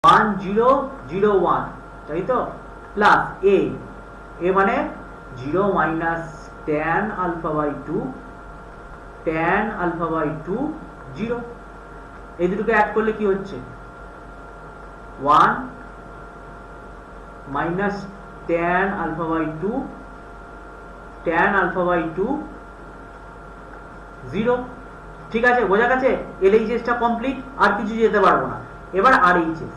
1001 তাই তো, plus a মানে 0 minus tan alpha by 2 tan alpha by 2 0। এই দুটোকে অ্যাড করলে কি হচ্ছে 1 minus tan alpha by 2 tan alpha by 2 0। ঠিক আছে, বোঝা গেছে? LHS টা কমপ্লিট, আর কিছু যেতে পারবো না। এবার RHS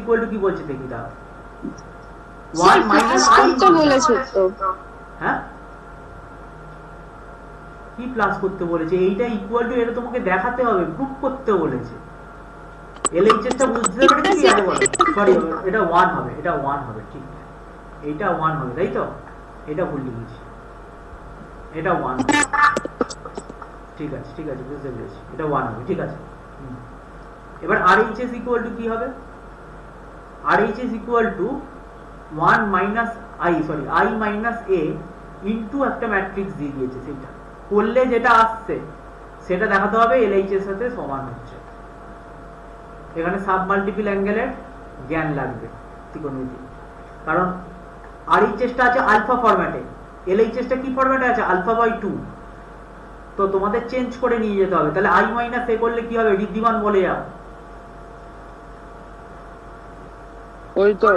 ইকুয়াল টু কি বলছে দেখি দাও। 1 মাইনাস করতে বলেছে তো। হ্যাঁ, কি প্লাস করতে বলেছে? এইটা ইকুয়াল টু, এটা তোমাকে দেখাতে হবে, প্রুফ করতে বলেছে। LHS টা বুঝতে পেরেছি কি? আরে বলো, সরি, এটা 1 হবে, এটা 1 হবে, ঠিক। এটা 1 হবে, তাই তো? এটা ভুল লিখেছি, এটা 1 হবে। ঠিক আছে, ঠিক আছে, বুঝতে পেরেছি, এটা 1 হবে, ঠিক আছে। এবার RHS ইকুয়াল টু কি হবে? RHS equal to 1 minus I minus A into একটা ম্যাট্রিক্স দিয়ে দিয়েছে, সেটা করলে যেটা আসছে সেটা দেখাতে হবে LHS সাথে সমান হচ্ছে। এখানে সাব মাল্টিপল অ্যাঙ্গেলের জ্ঞান লাগবে, ত্রিকোণমিতি, কারণ RHS টা আছে আলফা ফরম্যাটে, LHS টা কি ফরম্যাটে আছে? Alpha by 2। তো তোমাদের চেঞ্জ করে নিয়ে যেতে হবে। তাহলে I মাইনাস A করলে কি হবে? ঋদ্ধিমান বলে যাও। ওই তো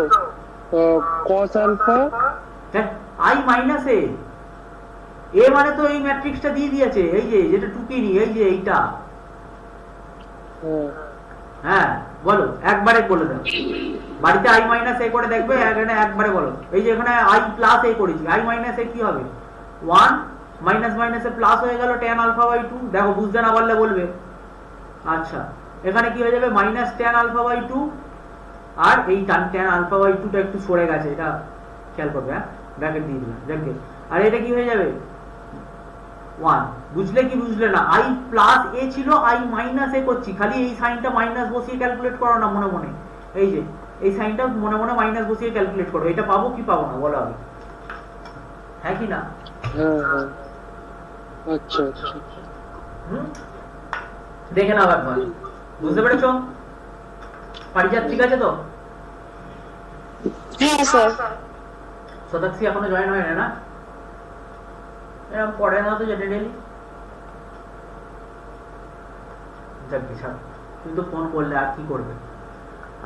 cos alpha, I minus A, A মানে তো এই ম্যাট্রিক্সটা দিয়ে দিয়েছে, এই যে যেটা টুকিনি, এই যে এইটা। হ্যাঁ বলো, একবারে বলে দাও, বাড়িতে I মাইনাস A করে দেখবে, এখানে একবারে বলো। এই যে এখানে I প্লাস A করেছি, I মাইনাস A কি হবে? 1 মাইনাস মাইনাসে প্লাস হয়ে গেল tan আলফা বাই 2। দেখো, বুঝতে না পারলে বলবে। আচ্ছা, এখানে কি হয়ে যাবে? মাইনাস tan আলফা বাই 2, আর এই tan আলফা বাই 2 টা একটু সরে গেছে, এটা খেয়াল করবে। হ্যাঁ, ব্র্যাকেট দিয়ে দিলাম, দেখবে। আর এটা কি হয়ে যাবে? 1। বুঝলে কি বুঝলে না? I প্লাস A ছিল, I মাইনাস A করছি, খালি এই সাইনটা মাইনাস বসিয়ে ক্যালকুলেট করো না মনে মনে। এই যে এই সাইনটা মনে মনে মাইনাস বসিয়ে ক্যালকুলেট করো। এটা পাবো কি পাবো না বলো আগে, হ্যাঁ কি না? আচ্ছা আচ্ছা, দেখে নাও একবার, বুঝতে পেরেছো? পারিজাত ঠিক আছে তো? হ্যাঁ স্যার। শতাক্ষী এখনো জয়েন হয় না? এরকম পড়ে না তো জেনারেলি। যাক বিশাল, তুমি তো ফোন করলে, আর কি করবে?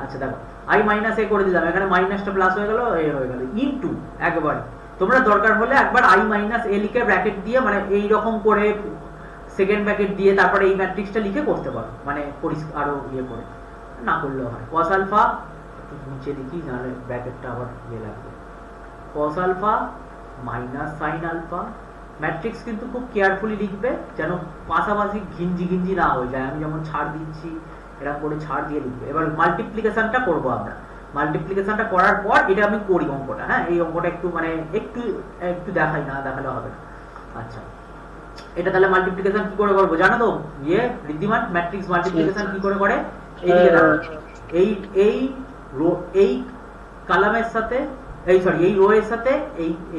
আচ্ছা দেখো, I মাইনাস A করে দিলাম, এখানে মাইনাসটা প্লাস হয়ে গেল, এ হয়ে গেল ইনটু। একবার তোমরা দরকার হলে একবার I মাইনাস A লিখে ব্র্যাকেট দিয়ে, মানে এই রকম করে সেকেন্ড ব্র্যাকেট দিয়ে তারপরে এই ম্যাট্রিক্সটা লিখে করতে পারো, মানে আরো ইয়ে করে, না করলেও হয়। cos আলফা একটু নিচে লিখি, নাহলে ব্র্যাকেটটা আবার ইয়ে লাগবে। cos alpha minus sine alpha. Matrix কিন্তু খুব কেয়ারফুলি লিখবে, যেন পাশাপাশি ঘিঞ্জি ঘিঞ্জি না হয়ে যায়। আমি যেমন ছাড় দিচ্ছি, এরকম করে ছাড় দিয়ে লিখবে। এবার মাল্টিপ্লিকেশনটা করবো আমরা। মাল্টিপ্লিকেশনটা করার পর এটা আমি করি অঙ্কটা। হ্যাঁ, এই অঙ্কটা একটু মানে একটু একটু দেখাই, না দেখালে হবে না। আচ্ছা, এটা তাহলে মাল্টিপ্লিকেশন কি করে করবো জানো তো? ইয়ে ঋদ্ধিমান, ম্যাট্রিক্স মাল্টিপ্লিকেশন কি করে করে? এইদিকে দেখো, এই কালামের সাথে, এই সরি, এই রো এর সাথে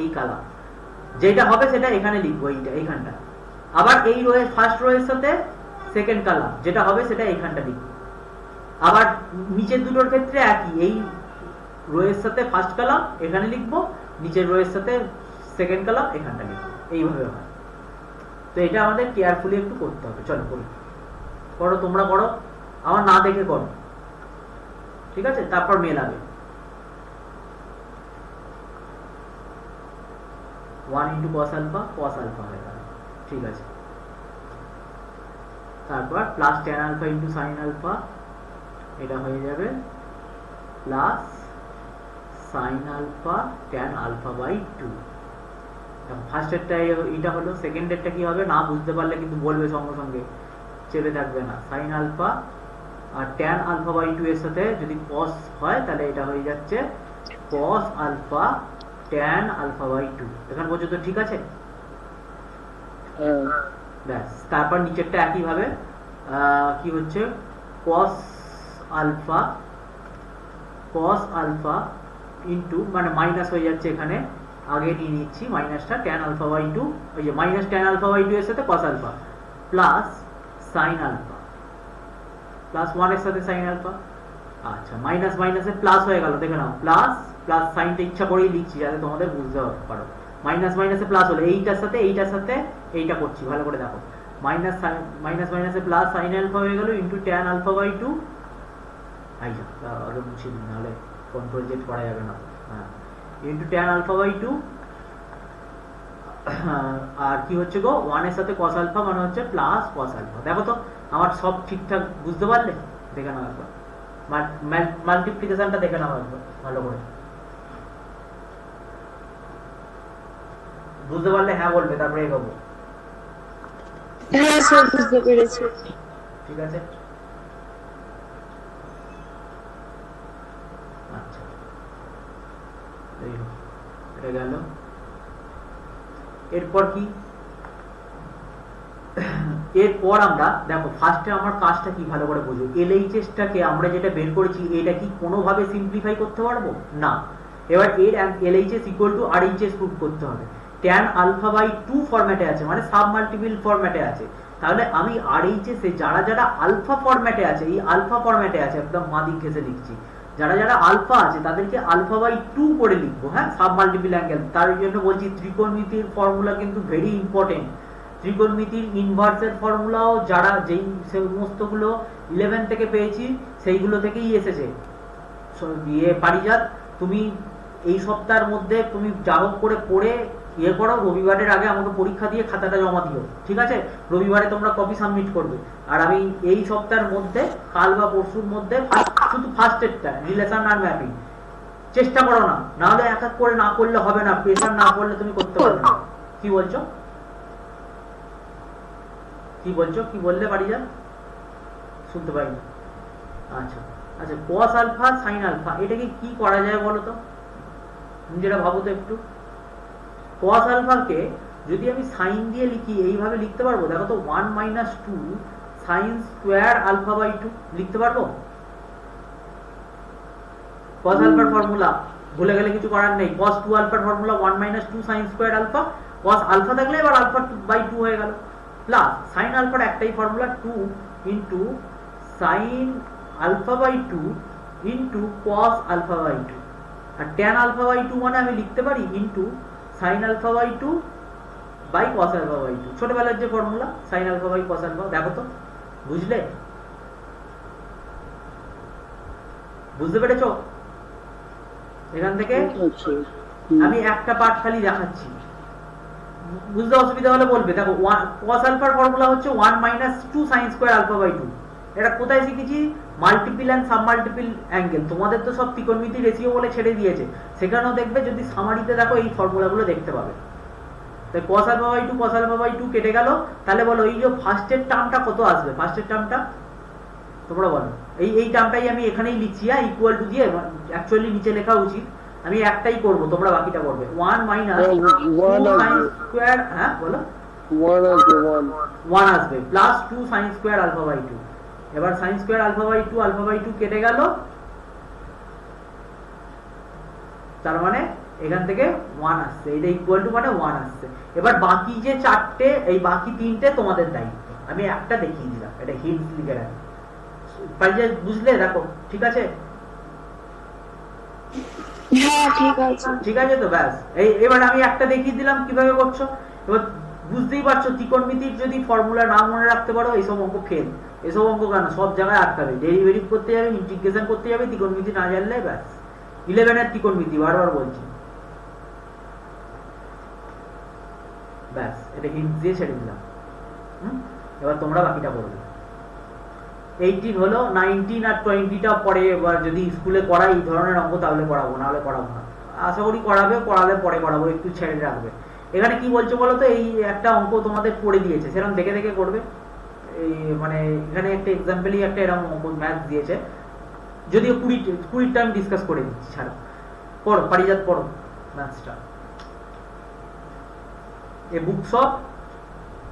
এই কালাম, যেটা হবে সেটা এখানে লিখবো, এইখানটা। আবার এই রো এর ফার্স্ট রো এর সাথে সেকেন্ড কালাম, যেটা হবে সেটা এইখানটা লিখবো। আবার নিচের দুটোর ক্ষেত্রে একই, এই রো এর সাথে ফার্স্ট কালাম এখানে লিখবো, নিচের রো এর সাথে সেকেন্ড কালাম এখানটা লিখবো। এইভাবে হয়। তো এটা আমাদের কেয়ারফুলি একটু করতে হবে। চলো করি, করো, তোমরা করো, আমার না দেখে করো, ঠিক আছে? তারপর মেলাবে। 1 ইন্টু cos আলফা হয়ে গেল, ঠিক আছে। তারপর plus tan alpha into sine alpha, এটা হয়ে যাবে plus sine alpha tan alpha by 2। ফার্স্টেরটা এটা হলো, সেকেন্ডেরটা কি হবে না বুঝতে পারলে কিন্তু বলবে সঙ্গে সঙ্গে, চেপে থাকবে না। সাইন আলফা আর tan আলফা বাই 2 এর সাথে যদি cos হয়, তাহলে এটা হয়ে যাচ্ছে cos alpha tan alpha by 2। এখান পর্যন্ত ঠিক আছে? ব্যাস, তারপর নিচেরটা একই ভাবে কি হচ্ছে cos আলফা ইন্টু, মানে মাইনাস হয়ে যাচ্ছে এখানে, আগে নিয়ে নিচ্ছি মাইনাসটা, tan আলফা বাই 2, ওই যে মাইনাস tan আলফা বাই 2 এর সাথে cos alpha plus sine alpha, plus 1 এর সাথে সাইন আলফা, আচ্ছা মাইনাস মাইনাসে প্লাস হয়ে গেল, দেখে নাও প্লাস প্লাস সাইনটা ইচ্ছা করেই লিখছি যাতে তোমাদের বুঝতে পারো। মাইনাস মাইনাসে প্লাস হলো, এইটার সাথে এইটা করছি, ভালো করে দেখো। মাইনাস মাইনাস মাইনাসে প্লাস সাইন আলফা হয়ে গেল into tan alpha by two. আইসা আগে মুছে দিই, নাহলে কন্ট্রোল জেড করা যাবে না। হ্যাঁ, into tan alpha by two. আর কি হচ্ছে গো, 1 এর সাথে cos আলফা মানে হচ্ছে প্লাস cos আলফা। দেখো তো আমার সব ঠিকঠাক বুঝতে পারলে? দেখে নাও একবার মাল্টিপ্লিকেশনটা, দেখে নাও একবার ভালো করে। বুঝতে পারলে হ্যাঁ বলবে, তারপরে এগোবো। হ্যাঁ স্যার বুঝতে পেরেছি। ঠিক আছে, আচ্ছা এটা গেল। এরপর কি, এরপর আমরা দেখো ফার্স্টে আমার কাজটা কি ভালো করে বুঝো। LHS টাকে আমরা যেটা বের করেছি এটা কি কোনোভাবে সিম্পলিফাই করতে পারবো না। এবার এর LHS equal to RHS prove করতে হবে। ট্যান আলফা বাই 2 ফরম্যাটে আছে, মানে সাব মাল্টিপল ফরম্যাটে আছে। তাহলে আমি RHS এ যারা যারা আলফা ফরম্যাটে আছে, এই আলফা ফরম্যাটে আছে, একদম মাদিক ঘেসে লিখছি, যারা যারা আলফা আছে তাদেরকে আলফা বাই 2 করে লিখবো। হ্যাঁ, সাব মাল্টিপল অ্যাঙ্গেল, তার জন্য বলছি ত্রিকোণমিতির ফর্মুলা কিন্তু ভেরি ইম্পর্টেন্ট। ত্রিকোণমিতির ইনভার্সের ফর্মুলাও যারা যেই সমস্তগুলো 11 থেকে পেয়েছি সেইগুলো থেকেই এসেছে। পারিজাত তুমি এই সপ্তাহের মধ্যে তুমি যা হোক করে পড়ে ইয়ে করো, রবিবারের আগে আমাকে পরীক্ষা দিয়ে খাতাটা জমা দিও, ঠিক আছে? রবিবারে তোমরা কপি সাবমিট করবে, আর আমি এই সপ্তাহের মধ্যে কাল বা পরশুর মধ্যে শুধু ফার্স্ট এডটা রিলেশন আর ম্যাপিং চেষ্টা করো না, নাহলে এক এক করে না করলে হবে না, প্রেশার না করলে তুমি করতে পারবে না। কি বলছো, কি বলছো, কি বললে পারিজাত? শুনতে পাইনি। আচ্ছা আচ্ছা, cos আলফা sin আলফা এটাকে কি করা যায় বলো তো, যেটা ভাবো তো একটু। cos আলফাকে যদি আমি sin দিয়ে লিখি, এইভাবে লিখতে পারবো? দেখো তো 1 minus 2 sin square alpha by 2 লিখতে পারবো? cos আলফার ফর্মুলা ভুলে গেলে কিছু করার নেই। cos 2 আলফার formula 1 minus 2 sin square alpha। cos alpha থাকলে এবার আলফা বাই 2 হয়ে গেল, প্লাস sin আলফার একটাই formula 2 into sin alpha by 2 into cos alpha by 2। আর tan আলফা বাই 2 মানে আমি লিখতে পারি into sin alpha by 2 by cos alpha by 2, ছোটবেলার যে formula sin alpha by cos alpha. দেখো তো বুঝলে, বুঝতে পেরেছো? এখান থেকে আমি একটা পার্ট খালি দেখাচ্ছি, বুঝতে অসুবিধা হলে বলবে। দেখো cos আলফার ফর্মুলা হচ্ছে 1 minus 2 sin square alpha by 2। এটা কোথায় শিখেছি? Multiple and submultiple angle. তোমাদের তো সব ত্রিকোণমিতি রেশিও বলে ছেড়ে দিয়েছে, সেখানেও দেখবে যদি সামারিতে দেখো এই ফর্মুলাগুলো দেখতে পাবে। তাই cos alpha by 2 cos alpha by 2 কেটে গেল। তাহলে বলো এই যে ফার্স্টের টার্মটা কত আসবে? ফার্স্টের টার্মটা তোমরা বলো। এই টার্মটাই আমি এখানেই লিখছি, ইকুয়াল টু দিয়ে, অ্যাকচুয়ালি নিচে লেখা উচিত, আমি একটাই করব, তোমরা বাকিটা করবে। 1 minus 2 sin square, হ্যাঁ বলো, 1 আসবে plus 2 sin square alpha by 2। এবার sin square alpha by 2 কেটে গেল, তার মানে এখান থেকে 1 আসছে, এটা ইকুয়াল টু মানে 1 আসছে। এবার বাকি যে চারটে, এই বাকি তিনটে তোমাদের দায়িত্ব, আমি একটা দেখিয়ে দিলাম, এটা হিন্টস লিখে রাখি। বুঝলে? দেখো ঠিক আছে, হ্যাঁ ঠিক আছে, ঠিক আছে তো ব্যাস। এবার আমি একটা দেখিয়ে দিলাম কিভাবে করছো। এবার বুঝতেই পারছো ত্রিকোণমিতির যদি ফর্মুলা না মনে রাখতে পারো এইসব অঙ্ক ফেল। এসব অঙ্ক কেন, সব জায়গায় আটকাবে, ডেরিভেটিভ করতে যাবে, ইন্টিগ্রেশন করতে যাবে, ত্রিকোণমিতি না জানলে ব্যাস। 11 এর ত্রিকোণমিতি বারবার বলছি, ব্যাস এটা হিন্ট দিয়ে ছেড়ে দিলাম। এবার তোমরা বাকিটা করবে। 18 হলো, 19 আর 20টা পরে, এবার যদি স্কুলে করাই এই ধরনের অঙ্ক তাহলে করাবো, নাহলে করাবো না। আশা করি করাবে, করালে পরে করাবো, একটু ছেড়ে রাখবে। এখানে কি বলছো বলো তো, এই একটা অঙ্ক তোমাদের পড়ে দিয়েছে, সেরকম দেখে দেখে করবে। এই মানে এখানে একটা এক্সাম্পলই একটা এরকম অঙ্ক ম্যাথ দিয়েছে, যদিও 20টা আমি ডিসকাস করে দিচ্ছি, ছাড়ো। পড়ো পারিজাত, পড়ো ম্যাথসটা, এই বুকস অফ,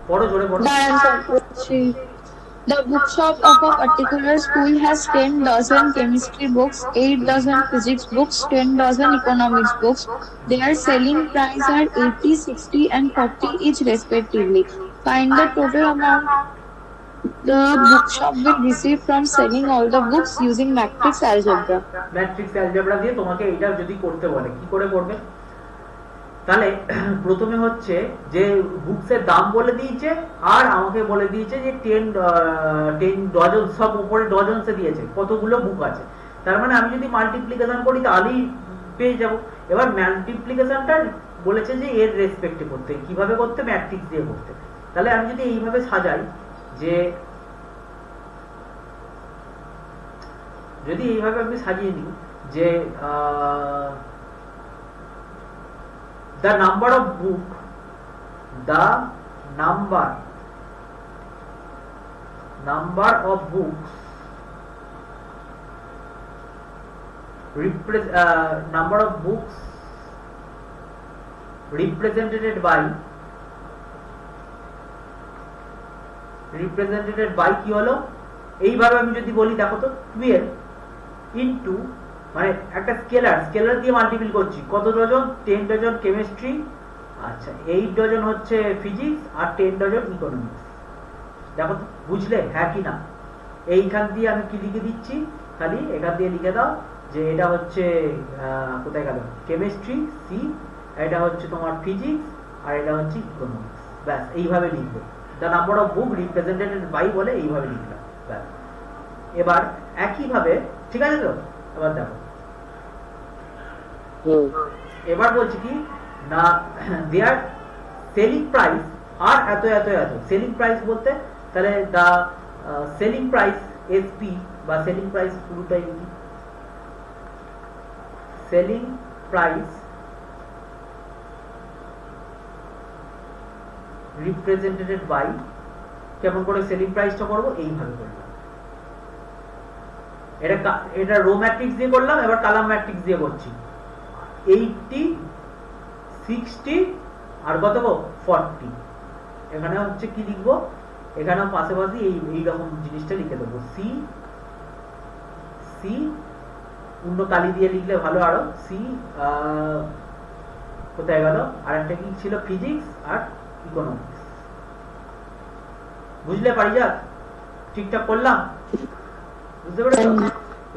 পড়ো জোরে পড়ো। The bookshop of a particular school has 10 dozen chemistry books, 8 dozen physics books, 10 dozen economics books. Their selling price are 80, 60 and 40 each respectively. Find the total amount. The bookshop will receive from selling all the books using matrix algebra. Matrix algebra দিয়ে তোমাকে এটা যদি করতে বলে কি করে করবে, তাহলে প্রথমে হচ্ছে যে বুকসের দাম বলে দিয়েছে আর আমাকে বলে দিয়েছে যে 10 ডজন, সব উপরে ডজনসে দিয়েছে কতগুলো বুক আছে। তার মানে আমি যদি মাল্টিপ্লিকেশন করি তাহলেই পেয়ে যাব। এবার মাল্টিপ্লিকেশনটা বলেছে যে এর রেসপেক্টে করতে, কিভাবে করতে, ম্যাট্রিক্স দিয়ে করতে। তাহলে আমি যদি এইভাবে সাজাই যে, যদি এইভাবে আমি সাজিয়ে নিই যে the number of books represented by কি হলো, এইভাবে আমি যদি বলি দেখো তো 12 ইনটু, মানে একটা স্কেলার দিয়ে মাল্টিপল করছি, কত ডজন, 10 ডজন কেমিস্ট্রি, আচ্ছা 8 ডজন হচ্ছে ফিজিক্স আর 10 ডজন ইকোনমিক্স। দেখো তো বুঝলে হ্যাঁ কি না? এইখান দিয়ে আমি কি লিখে দিচ্ছি, খালি এখান দিয়ে লিখে দাও যে এটা হচ্ছে কোথায় গেল, কেমিস্ট্রি সি, এটা হচ্ছে তোমার ফিজিক্স আর এটা হচ্ছে ইকোনমিক্স। ব্যাস এইভাবে লিখবে, the number of book represented by বলে এইভাবে লিখলাম। ব্যাস এবার একইভাবে, ঠিক আছে তো? এবার দেখো, এবার বলছি কি না, দেয়ার সেলিং প্রাইস আর এত এত এত, সেলিং প্রাইস বলতে তাহলে দা সেলিং প্রাইস এসপি বা সেলিং প্রাইস পুরোটাই লিখি, সেলিং প্রাইস রিপ্রেজেন্টেড বাই, কেমন করে সেলিং প্রাইসটা করবো, এইভাবে করলাম। এটা রো ম্যাট্রিক্স দিয়ে করলাম, এবার কলাম ম্যাট্রিক্স দিয়ে করছি। 80 60 আর কত গো 40, এখানে হচ্ছে কি লিখবো, এখানে পাশাপাশি এইরকম জিনিসটা লিখে দেবো, সি সি অন্য কালি দিয়ে লিখলে ভালো, আরো সি কোথায় গেল, আর একটা কি ছিল, ফিজিক্স আর ইকোনমিক্স। বুঝলে পারিজাত? ঠিকঠাক করলাম? বুঝতে পেরেছো?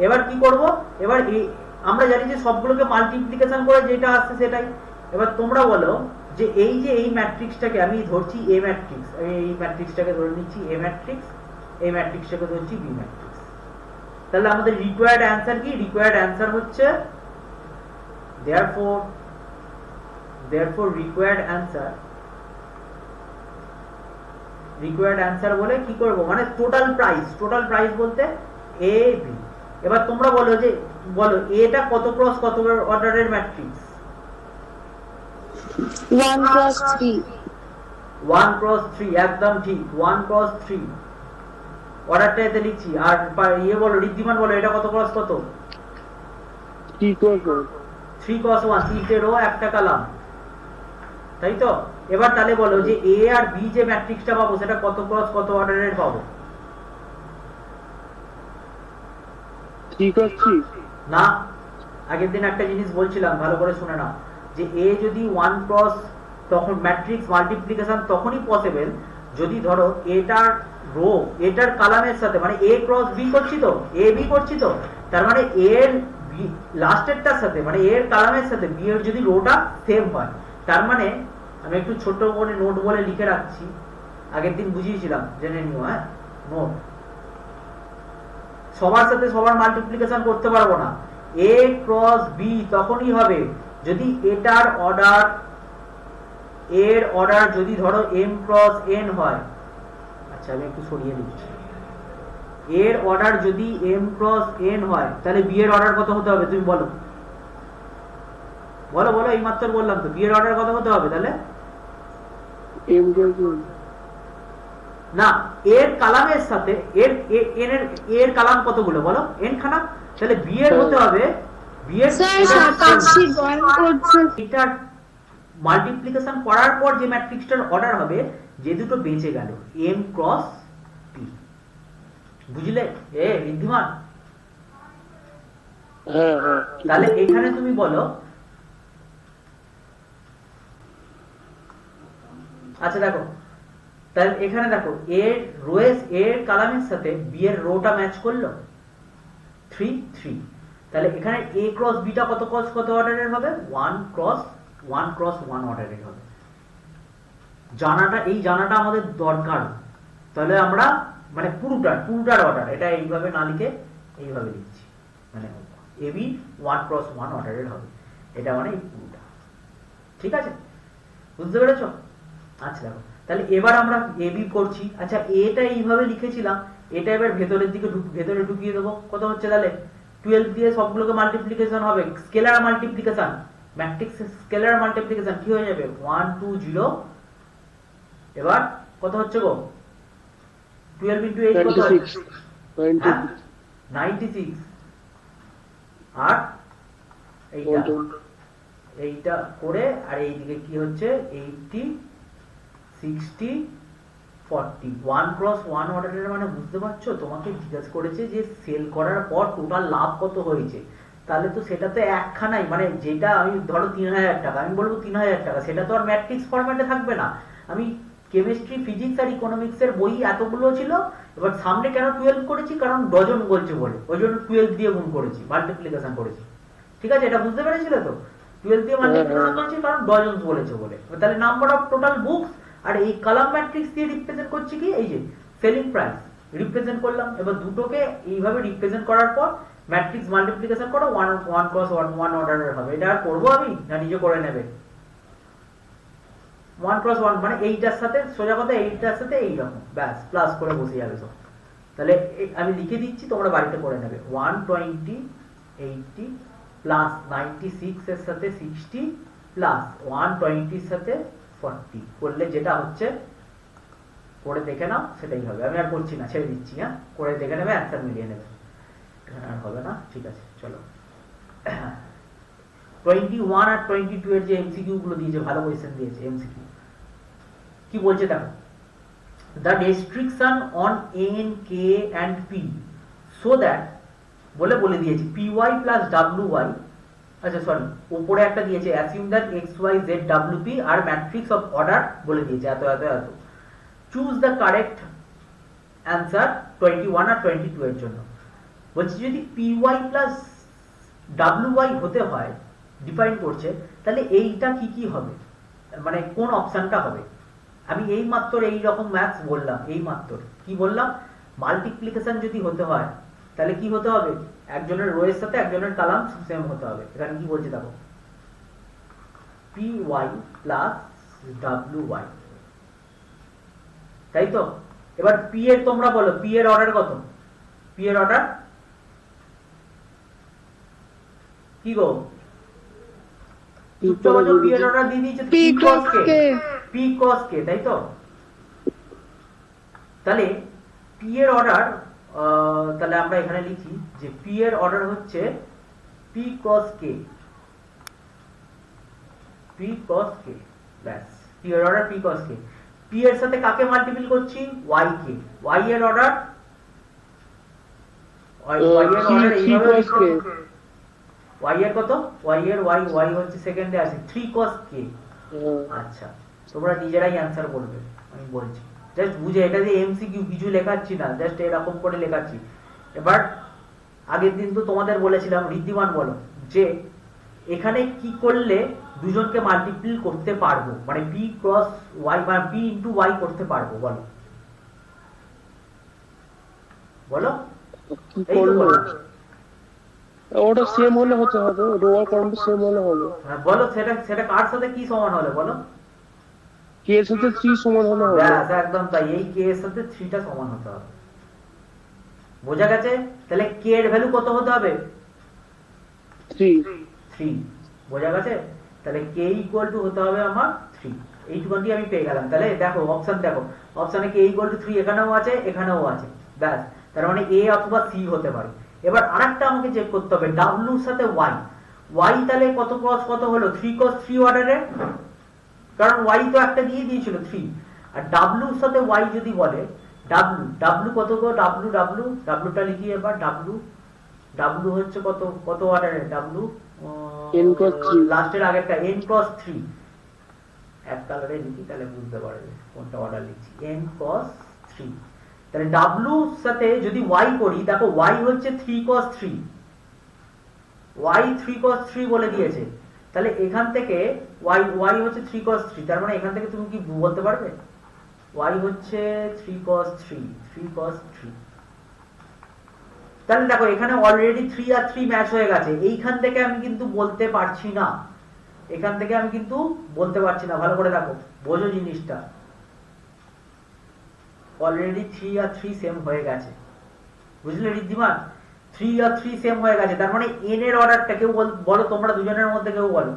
এবার কি করব, এবার আমরা জানি যে সবগুলোকে মাল্টিপ্লিকেশন করে যেটা আসছে সেটাই। এবার তোমরা বলো যে এই ম্যাট্রিক্সটাকে আমি ধরছি এ ম্যাট্রিক্স, আমি এই ম্যাট্রিক্সটাকে ধরে নিচ্ছি এ ম্যাট্রিক্স, এই ম্যাট্রিক্সটাকে ধরছি বি ম্যাট্রিক্স। তাহলে আমাদের রিকোয়ার্ড অ্যান্সার কি? রিকোয়ার্ড অ্যান্সার হচ্ছে therefore required answer বলে কি করব, মানে টোটাল প্রাইস বলতে এ বি। এবার তোমরা বলো যে এটা কত ক্রস কত অর্ডারের ম্যাট্রিক্স? 1 cross 3। 1 cross 3, একদম ঠিক, 1 cross 3 অর্ডারটা এতে লিখছি। আর বলো ঋদ্ধিমান বলো এটা কত ক্রস কত? 3 cross 1। 3 cross 1, 3টে রো একটা কলাম, তাই তো? এবার তাহলে বলো যে এ আর বি যে ম্যাট্রিক্সটা পাবো সেটা কত ক্রস কত অর্ডারের পাবো? 3 cross 3 না, আগের দিন একটা জিনিস বলছিলাম, ভালো করে শুনে নাও, যে এ যদি 1 ক্রস, তখন ম্যাট্রিক্স মাল্টিপ্লিকেশন তখনই পসিবল যদি ধরো এটার রো এটার কলামের সাথে, মানে এ ক্রস বি করছি তো, এ বি করছি তো, তার মানে এর লাস্টেরটার সাথে, মানে এর কলামের সাথে বি এর যদি রোটা সেম হয়, তার মানে আমি একটু ছোট করে নোট বলে লিখে রাখছি, আগের দিন বুঝিয়েছিলাম, জেনে নিও। হ্যাঁ, নোট, সবার সাথে সবার মাল্টিপ্লিকেশন করতে পারবো না। এ ক্রস বি তখনই হবে যদি এটার অর্ডার যদি ধরো m ক্রস n হয়। আচ্ছা আমি একটু সরিয়ে দিচ্ছি, এর অর্ডার যদি m ক্রস n হয় তাহলে বি এর অর্ডার কত হতে হবে তুমি বলো, বলো বলো, এইমাত্র বললাম তো, বি এর অর্ডার কত হতে হবে তাহলে? m cross 1 না, এর কালামের সাথে এর কালাম কতগুলো বলো, n খানা, তাহলে বি এর হতে হবে, বি এর এটার মাল্টিপ্লিকেশন করার পর যে ম্যাট্রিক্সটার অর্ডার হবে, যে দুটো বেঁচে গেল m ক্রস p। বুঝলে ঋদ্ধিমান? হ্যাঁ হ্যাঁ। তাহলে এখানে তুমি বলো, আচ্ছা দেখো তাহলে এখানে দেখো এ রোয়েস এ এর কালামের সাথে বি এর রোটা ম্যাচ করলো 3 3। তাহলে এখানে এ ক্রস বিটা কত ক্রস কত অর্ডারের হবে 1 ক্রস 1 অর্ডারের হবে। এই জানাটা আমাদের দরকার। তাহলে আমরা মানে পুরোটার অর্ডার এটা এইভাবে না লিখে এইভাবে লিখছি, মানে এবি 1 অর্ডারের হবে, এটা মানে এই পুরোটা। ঠিক আছে, বুঝতে পেরেছো? আচ্ছা দেখো, তাহলে এবার আমরা এবি করছি। আচ্ছা এটা এইভাবে লিখেছিলাম, এটা এবার ভেতরে ঢুকিয়ে দেবো। কত হচ্ছে তাহলে 12 দিয়ে সবগুলোকে মাল্টিপ্লিকেশন হবে, scalar multiplication, matrix scalar multiplication কি হয়ে যাবে 1 2 0। এবার কত হচ্ছে গো 12 into 8 কত হয় 96। আর এইটা করে আর এইদিকে কি হচ্ছে 80 60 40 1 ক্রস 1 অর্ডারের মানে বুঝতে পারছো? তোমাকে জিজ্ঞাসা করেছে যে সেল করার পর টোটাল লাভ কত হয়েছে, তাহলে তো সেটা তো একখানাই, মানে যেটা আমি ধরো 3000 টাকা, আমি বলবো 3000 টাকা, সেটা তো আর ম্যাট্রিক্স ফরম্যাটে থাকবে না। আমি কেমিস্ট্রি ফিজিক্স আর ইকোনমিক্স এর বই এতগুলো ছিল, এবার সামনে কেন 12 করেছি, কারণ ডজন বলছে বলে, ওই জন্য 12 দিয়ে গুণ করেছি, মাল্টিপ্লিকেশন করেছি। ঠিক আছে, এটা বুঝতে পেরেছিলে তো? 12 দিয়ে মাল্টিপ্লিকেশন করেছি কারণ ডজনস বলেছে বলে। তাহলে নাম্বার অফ টোটাল বুকস, আর এই কলাম ম্যাট্রিক্স দিয়ে রিপ্রেজেন্ট করছি কি, এই যে সেলিং প্রাইস রিপ্রেজেন্ট করলাম। এবার দুটোকে এইভাবে রিপ্রেজেন্ট করার পর ম্যাট্রিক্স মাল্টিপ্লিকেশন করো 1 ক্রস 1 অর্ডারের হবে। এটা আর করবো আমি না নিজে করে নেবে? 1 ক্রস 1 মানে এইটার সাথে সোজা কথা এইটার সাথে এইরকম, ব্যাস প্লাস করে বসে যাবে সব। তাহলে আমি লিখে দিচ্ছি, তোমরা বাড়িতে করে নেবে। 120 80 প্লাস 96 এর সাথে 60 প্লাস 120 এর সাথে 40 করলে যেটা হচ্ছে, করে দেখে নাও সেটাই হবে। আমি আর করছি না, ছেড়ে দিচ্ছি। হ্যাঁ, করে দেখে নেবে, অ্যান্সার মিলিয়ে নেবে, আর হবে না। ঠিক আছে, চলো 21 আর 22 এর যে এমসিকিউ গুলো দিয়েছে, ভালো কোয়েশ্চেন দিয়েছে। এমসিকিউ কি বলছে দেখো, the restriction on n k and p so that বলে দিয়েছি py plus wy, আচ্ছা সরি উপরে একটা দিয়েছে assume that x y z w p আর ম্যাট্রিক্স অফ অর্ডার বলে দিয়েছে এত এত এত, choose the correct answer 21 আর 22 এর জন্য। বলছি যদি py plus wy হতে হয়, ডিফাইন করছে, তাহলে এইটা কি কি হবে, মানে কোন অপশনটা হবে। আমি এই মাত্র এই রকম ম্যাথস বললাম, এই মাত্র কি বললাম, মাল্টিপ্লিকেশন যদি হতে হয় তাহলে কি হতে হবে, একজনের রো এর সাথে একজনের কলাম সেম হতে হবে। এখানে কি বলছে দেখো, py প্লাস wy, তাই তো? এবার p এর তোমরা বলো, p এর অর্ডার কত, p এর অর্ডার কি গো? p এর অর্ডার দিয়ে দিয়েছে p cos k, তাই তো? তাহলে p এর অর্ডার, তাহলে আমরা এখানে লিখি যে p এর অর্ডার হচ্ছে p cos k, ব্যাস p এর order p cos k। p এর সাথে কাকে মাল্টিপ্লাই করছি, y কে, y এর অর্ডার এইভাবে y এর কত, y এর y হচ্ছে সেকেন্ডে আছে 3 cos k। আচ্ছা, তোমরা নিজেরাই অ্যানসার করবে, আমি বলছি জাস্ট বুঝে। এটা যে এমসিকিউ কিছু লেখাচ্ছি না, জাস্ট এরকম করে লেখাচ্ছি। এবার আগের দিন তো তোমাদের বলেছিলাম, ঋদ্ধিমান বলো যে এখানে কি করলে দুজনকে মাল্টিপ্লাই করতে পারবো, মানে p ক্রস y বা p ইনটু y করতে পারবো, বলো বলো। এই তো বলো, ওটা সেম হলে হতে হবে, রো আর কলাম সেম হলে হবে। হ্যাঁ বলো, সেটা কার সাথে কি সমান হলে বলো, k এর সাথে 3 সমান হলে হবে। ব্যাস একদম তাই, এই k এর সাথে 3 টা সমান হতে হবে। বোঝা গেছে? তাহলে k এর ভ্যালু কত হতে হবে 3। বোঝা গেছে? তাহলে k ইকুয়াল টু হতে হবে আমার 3। এইটুকুনটি আমি পেয়ে গেলাম। তাহলে দেখো অপশন, দেখো অপশনে k ইকুয়াল টু 3 এখানেও আছে এখানেও আছে, ব্যাস তার মানে a অথবা c হতে পারে। এবার আরেকটা আমাকে চেক করতে হবে w এর সাথে y তাহলে কত ক্রস কত হলো 3 cos 3 অর্ডারে, কারণ y তো একটা দিয়ে দিয়েছিল 3, আর w এর সাথে y যদি বলে w কত গো, w টা লিখি এবার, w হচ্ছে কত কত অর্ডারে, w n cos 3 লাস্টের আগেরটা n cos 3, এক কালারে লিখি তাহলে বুঝতে পারবে কোনটা অর্ডার লিখছি। n cos 3, তাহলে w এর সাথে যদি y করি, দেখো y হচ্ছে 3 cos 3, y 3 cos 3 বলে দিয়েছে, তাহলে এখান থেকে y হচ্ছে 3 cos 3, তার মানে এখান থেকে তুমি কি বলতে পারবে y হচ্ছে 3 cos 3, তাহলে দেখো এখানে অলরেডি 3 আর 3 ম্যাচ হয়ে গেছে, এইখান থেকে আমি কিন্তু বলতে পারছি না, এখান থেকে আমি কিন্তু বলতে পারছি না, ভালো করে দেখো বোঝো জিনিসটা, অলরেডি 3 আর 3 সেম হয়ে গেছে, বুঝলে ঋদ্ধিমান? 3 আর 3 সেম হয়ে গেছে, তার মানে n এর অর্ডারটা কেউ বলো, তোমরা দুজনের মধ্যে কেউ বলো,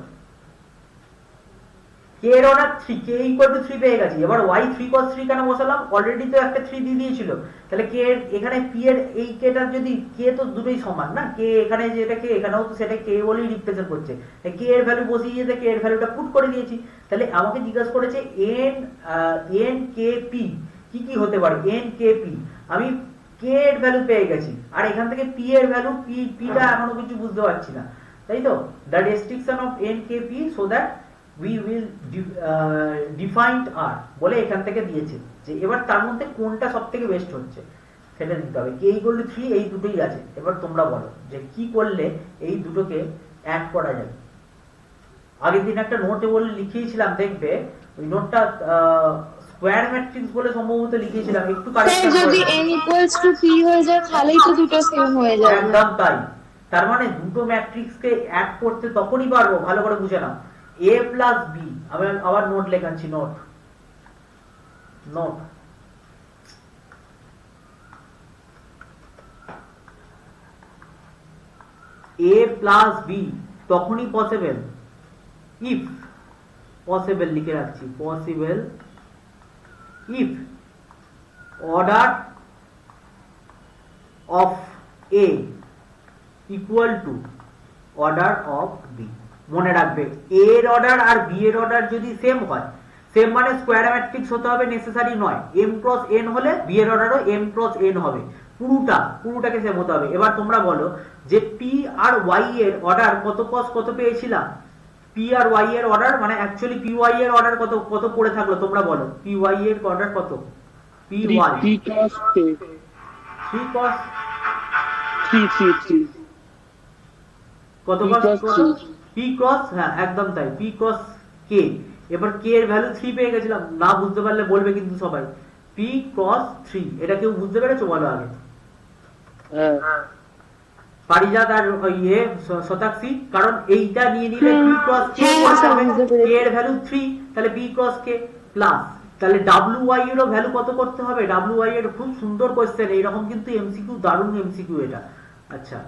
k এর অর্ডার 3, k ইকুয়াল টু 3 পেয়ে গেছি, এবার y 3 cos 3 কেন বসালাম, অলরেডি তো একটা 3 দিয়ে দিয়েছিল, তাহলে k এর এখানে p এর এই k টার যদি k তো দুটোই সমান না, k এখানে যেটা k এখানেও তো সেটা k বলেই রিপ্রেজেন্ট করছে, k এর ভ্যালু বসিয়ে দিয়ে k এর ভ্যালুটা পুট করে দিয়েছি, তাহলে আমাকে জিজ্ঞাসা করেছে n k p কি কি হতে পারে, n k p, আমি k এর ভ্যালু পেয়ে গেছি, আর এখান থেকে p এর ভ্যালু p টা এখনো কিছু বুঝতে পারছি না, তাই তো, the restriction of n k p so that we will defined r বলে এখান থেকে দিয়েছে, যে এবার তার মধ্যে কোনটা সবথেকে বেস্ট হচ্ছে সেটা দিতে হবে, k equal to 3 এই দুটোই আছে, এবার তোমরা বলো যে কি করলে এই দুটোকে অ্যাড করা যায়। আগের দিন একটা নোটে বলে লিখিয়েছিলাম, দেখবে ওই নোটটা স্কয়ার ম্যাট্রিক্স বলে সম্ভবত লিখিয়েছিলাম, একটু কারেকশন যদি n equals to p হয়ে যায় তাহলেই তো দুটো সেম হয়ে যাবে। একদম তাই, তার মানে দুটো ম্যাট্রিক্সকে অ্যাড করতে তখনই পারবো, ভালো করে বুঝে নাও, a plus b, আমি আবার নোট লেখাচ্ছি, নোট a plus b তখনই পসিবল if, পসিবল লিখে রাখছি, possible if order of a equal to order of b, মনে রাখবে a এর অর্ডার আর b এর অর্ডার যদি সেম হয়, সেম মানে স্কয়ার ম্যাট্রিক্স হতে হবে নেসেসারি নয়, m ক্রস n হলে b এর অর্ডারও m ক্রস n হবে, পুরোটাকে সেম হতে হবে। এবার তোমরা বলো যে p আর y এর অর্ডার কত cos কত পেয়েছিলাম, p আর y এর অর্ডার মানে অ্যাকচুয়ালি py এর অর্ডার কত কত পড়ে থাকলো, তোমরা বলো py এর অর্ডার কত, py 3 cos k, 3 cos 3 কত cos p cos, হ্যাঁ একদম তাই, p cos k, এবার k এর ভ্যালু 3 পেয়ে গেছিলাম, না বুঝতে পারলে বলবে কিন্তু সবাই, p cos 3, এটা কেউ বুঝতে পেরেছো বলো আগে? হ্যাঁ পারিজাত আর ইয়ে শতাক্ষী, কারণ এইটা নিয়ে নিলে p cos k k এর ভ্যালু 3, তাহলে p cos k প্লাস, তাহলে wy এরও ভ্যালু কত করতে হবে, wy এর খুব সুন্দর কোশ্চেন, এইরকম কিন্তু এমসিকিউ, দারুণ এমসিকিউ এটা। আচ্ছা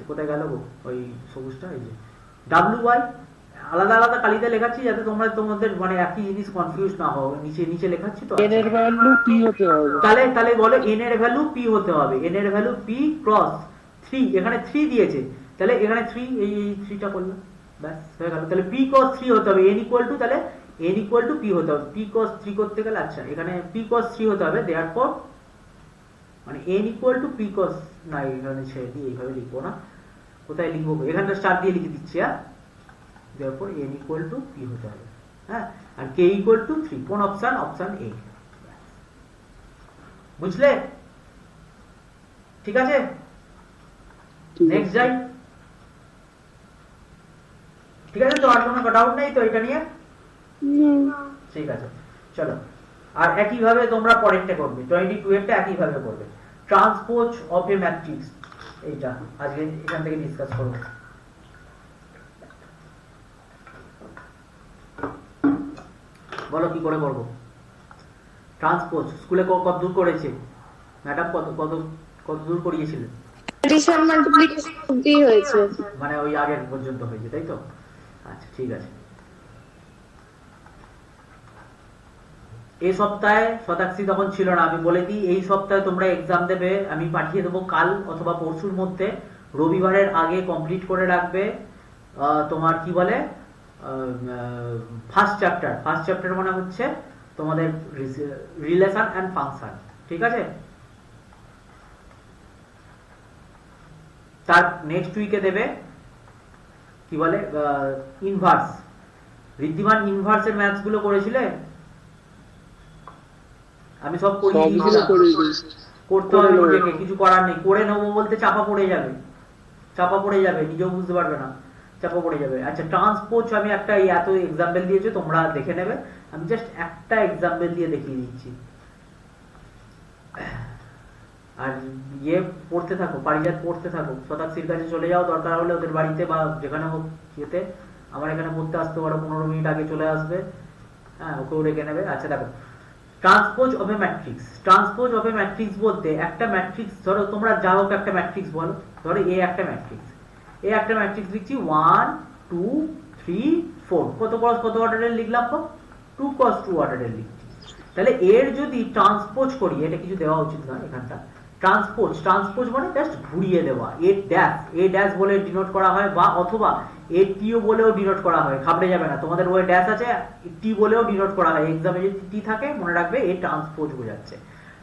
কোথায় গেল গো ওই সবুজটা, এই যে wy আলাদা আলাদা কালিতে লেখাচ্ছি যাতে তোমরা তোমাদের মানে একই জিনিস কনফিউজ না হও, নিচে লেখাচ্ছি তো, n এর ভ্যালু p হতে হবে, তাহলে বলো n এর ভ্যালু p হতে হবে, n এর ভ্যালু p ক্রস 3, এখানে 3 দিয়েছে, তাহলে এখানে 3, এই 3টা করলাম, ব্যাস হয়ে গেল, তাহলে p cos 3 হতে হবে, n ইকুয়াল টু, তাহলে n ইকুয়াল টু p হতে হবে, p cos 3 করতে গেলে, আচ্ছা এখানে p cos 3 হতে হবে, দেয়ারফর মানে n equal to p cos, না এখানে ছেড়ে দিয়ে এইভাবে লিখবো না, কোথায় লিখবো, এখানটা স্টার দিয়ে লিখে দিচ্ছি, হ্যাঁ, therefore n equal to p হতে হবে, হ্যাঁ, আর k equal to 3, কোন অপশন, অপশন a, বুঝলে? ঠিক আছে, নেক্সট যাই, ঠিক আছে তো, আর কোনো ডাউট নেই তো এটা নিয়ে? ঠিক আছে চলো, আর একই ভাবে তোমরা পরেরটা করবে, 22 এরটা একই ভাবে করবে, ট্রান্সপোজ অফ এ ম্যাট্রিক্স, এইটা আজকে এখান থেকে ডিসকাস করব। বলো কি করে করব ট্রান্সপোজ, স্কুলে কত দূর করেছে ম্যাডাম, কত দূর করিয়েছিলেন? এডিশন মাল্টিপ্লিকেশন অবধি হয়েছে, মানে ওই আগের পর্যন্ত হয়েছে, তাই তো? আচ্ছা ঠিক আছে, এই সপ্তাহে শতাক্ষী তখন ছিল না, আমি বলে দিই এই সপ্তাহে তোমরা এক্সাম দেবে, আমি পাঠিয়ে দেবো কাল অথবা পরশুর মধ্যে, রবিবারের আগে কমপ্লিট করে রাখবে তোমার কি বলে ফার্স্ট চ্যাপ্টার মানে হচ্ছে তোমাদের রিলেশন এন্ড ফাংশন, ঠিক আছে? তার নেক্সট উইকে দেবে কি বলে ইনভার্স, ঋদ্ধিমান ইনভার্সের ম্যাথস গুলো করেছিলে? আমি সব করিয়ে সবগুলো দিয়েছিলাম। করে দিয়েছি। করতে করে হবে নেবো। নিজেকে, কিছু করার নেই। করে নেবো বলতে চাপা পড়ে যাবে, চাপা পড়ে যাবে, নিজেও বুঝতে পারবে না, চাপা পড়ে যাবে। আচ্ছা ট্রান্সপোজ আমি একটা এত এক্সাম্পল দিয়েছি, তোমরা দেখে নেবে, আমি জাস্ট একটা এক্সাম্পল দিয়ে দেখিয়ে দিচ্ছি। আর ইয়ে পড়তে থাকো, পারিজাত পড়তে থাকো, শতাক্ষীর কাছে চলে যাও, দরকার হলে ওদের বাড়িতে বা যেখানে হোক ইয়েতে, আমার এখানে পড়তে আসতে পারো, 15 মিনিট আগে চলে আসবে, হ্যাঁ ওকেও রেখে নেবে। আচ্ছা দেখো, transpose of A matrix. Transpose of A matrix বলতে একটা ম্যাট্রিক্স, ধরো তোমরা যা হোক একটা ম্যাট্রিক্স বলো, ধরো এ একটা ম্যাট্রিক্স, এ একটা ম্যাট্রিক্স লিখছি 1 2 3 4, কত ক্রস কত অর্ডারের লিখলাম তো? 2 ক্রস 2 অর্ডারের লিখছি। তাহলে এর যদি ট্রান্সপোজ করি, এটা কিছু দেওয়া উচিত নয় এখানটা, ট্রান্সপোজ, ট্রান্সপোজ মানে জাস্ট ঘুরিয়ে দেওয়া, এ ড্যাশ, এ ড্যাশ বলে ডিনোট করা হয়, বা অথবা এ টিও বলেও ডিনোট করা হয়, ঘাবড়ে যাবে না, তোমাদের ওই ড্যাশ আছে, টি বলেও ডিনোট করা হয়, এক্সামে যদি টি থাকে মনে রাখবে এ ট্রান্সপোজ বোঝাচ্ছে।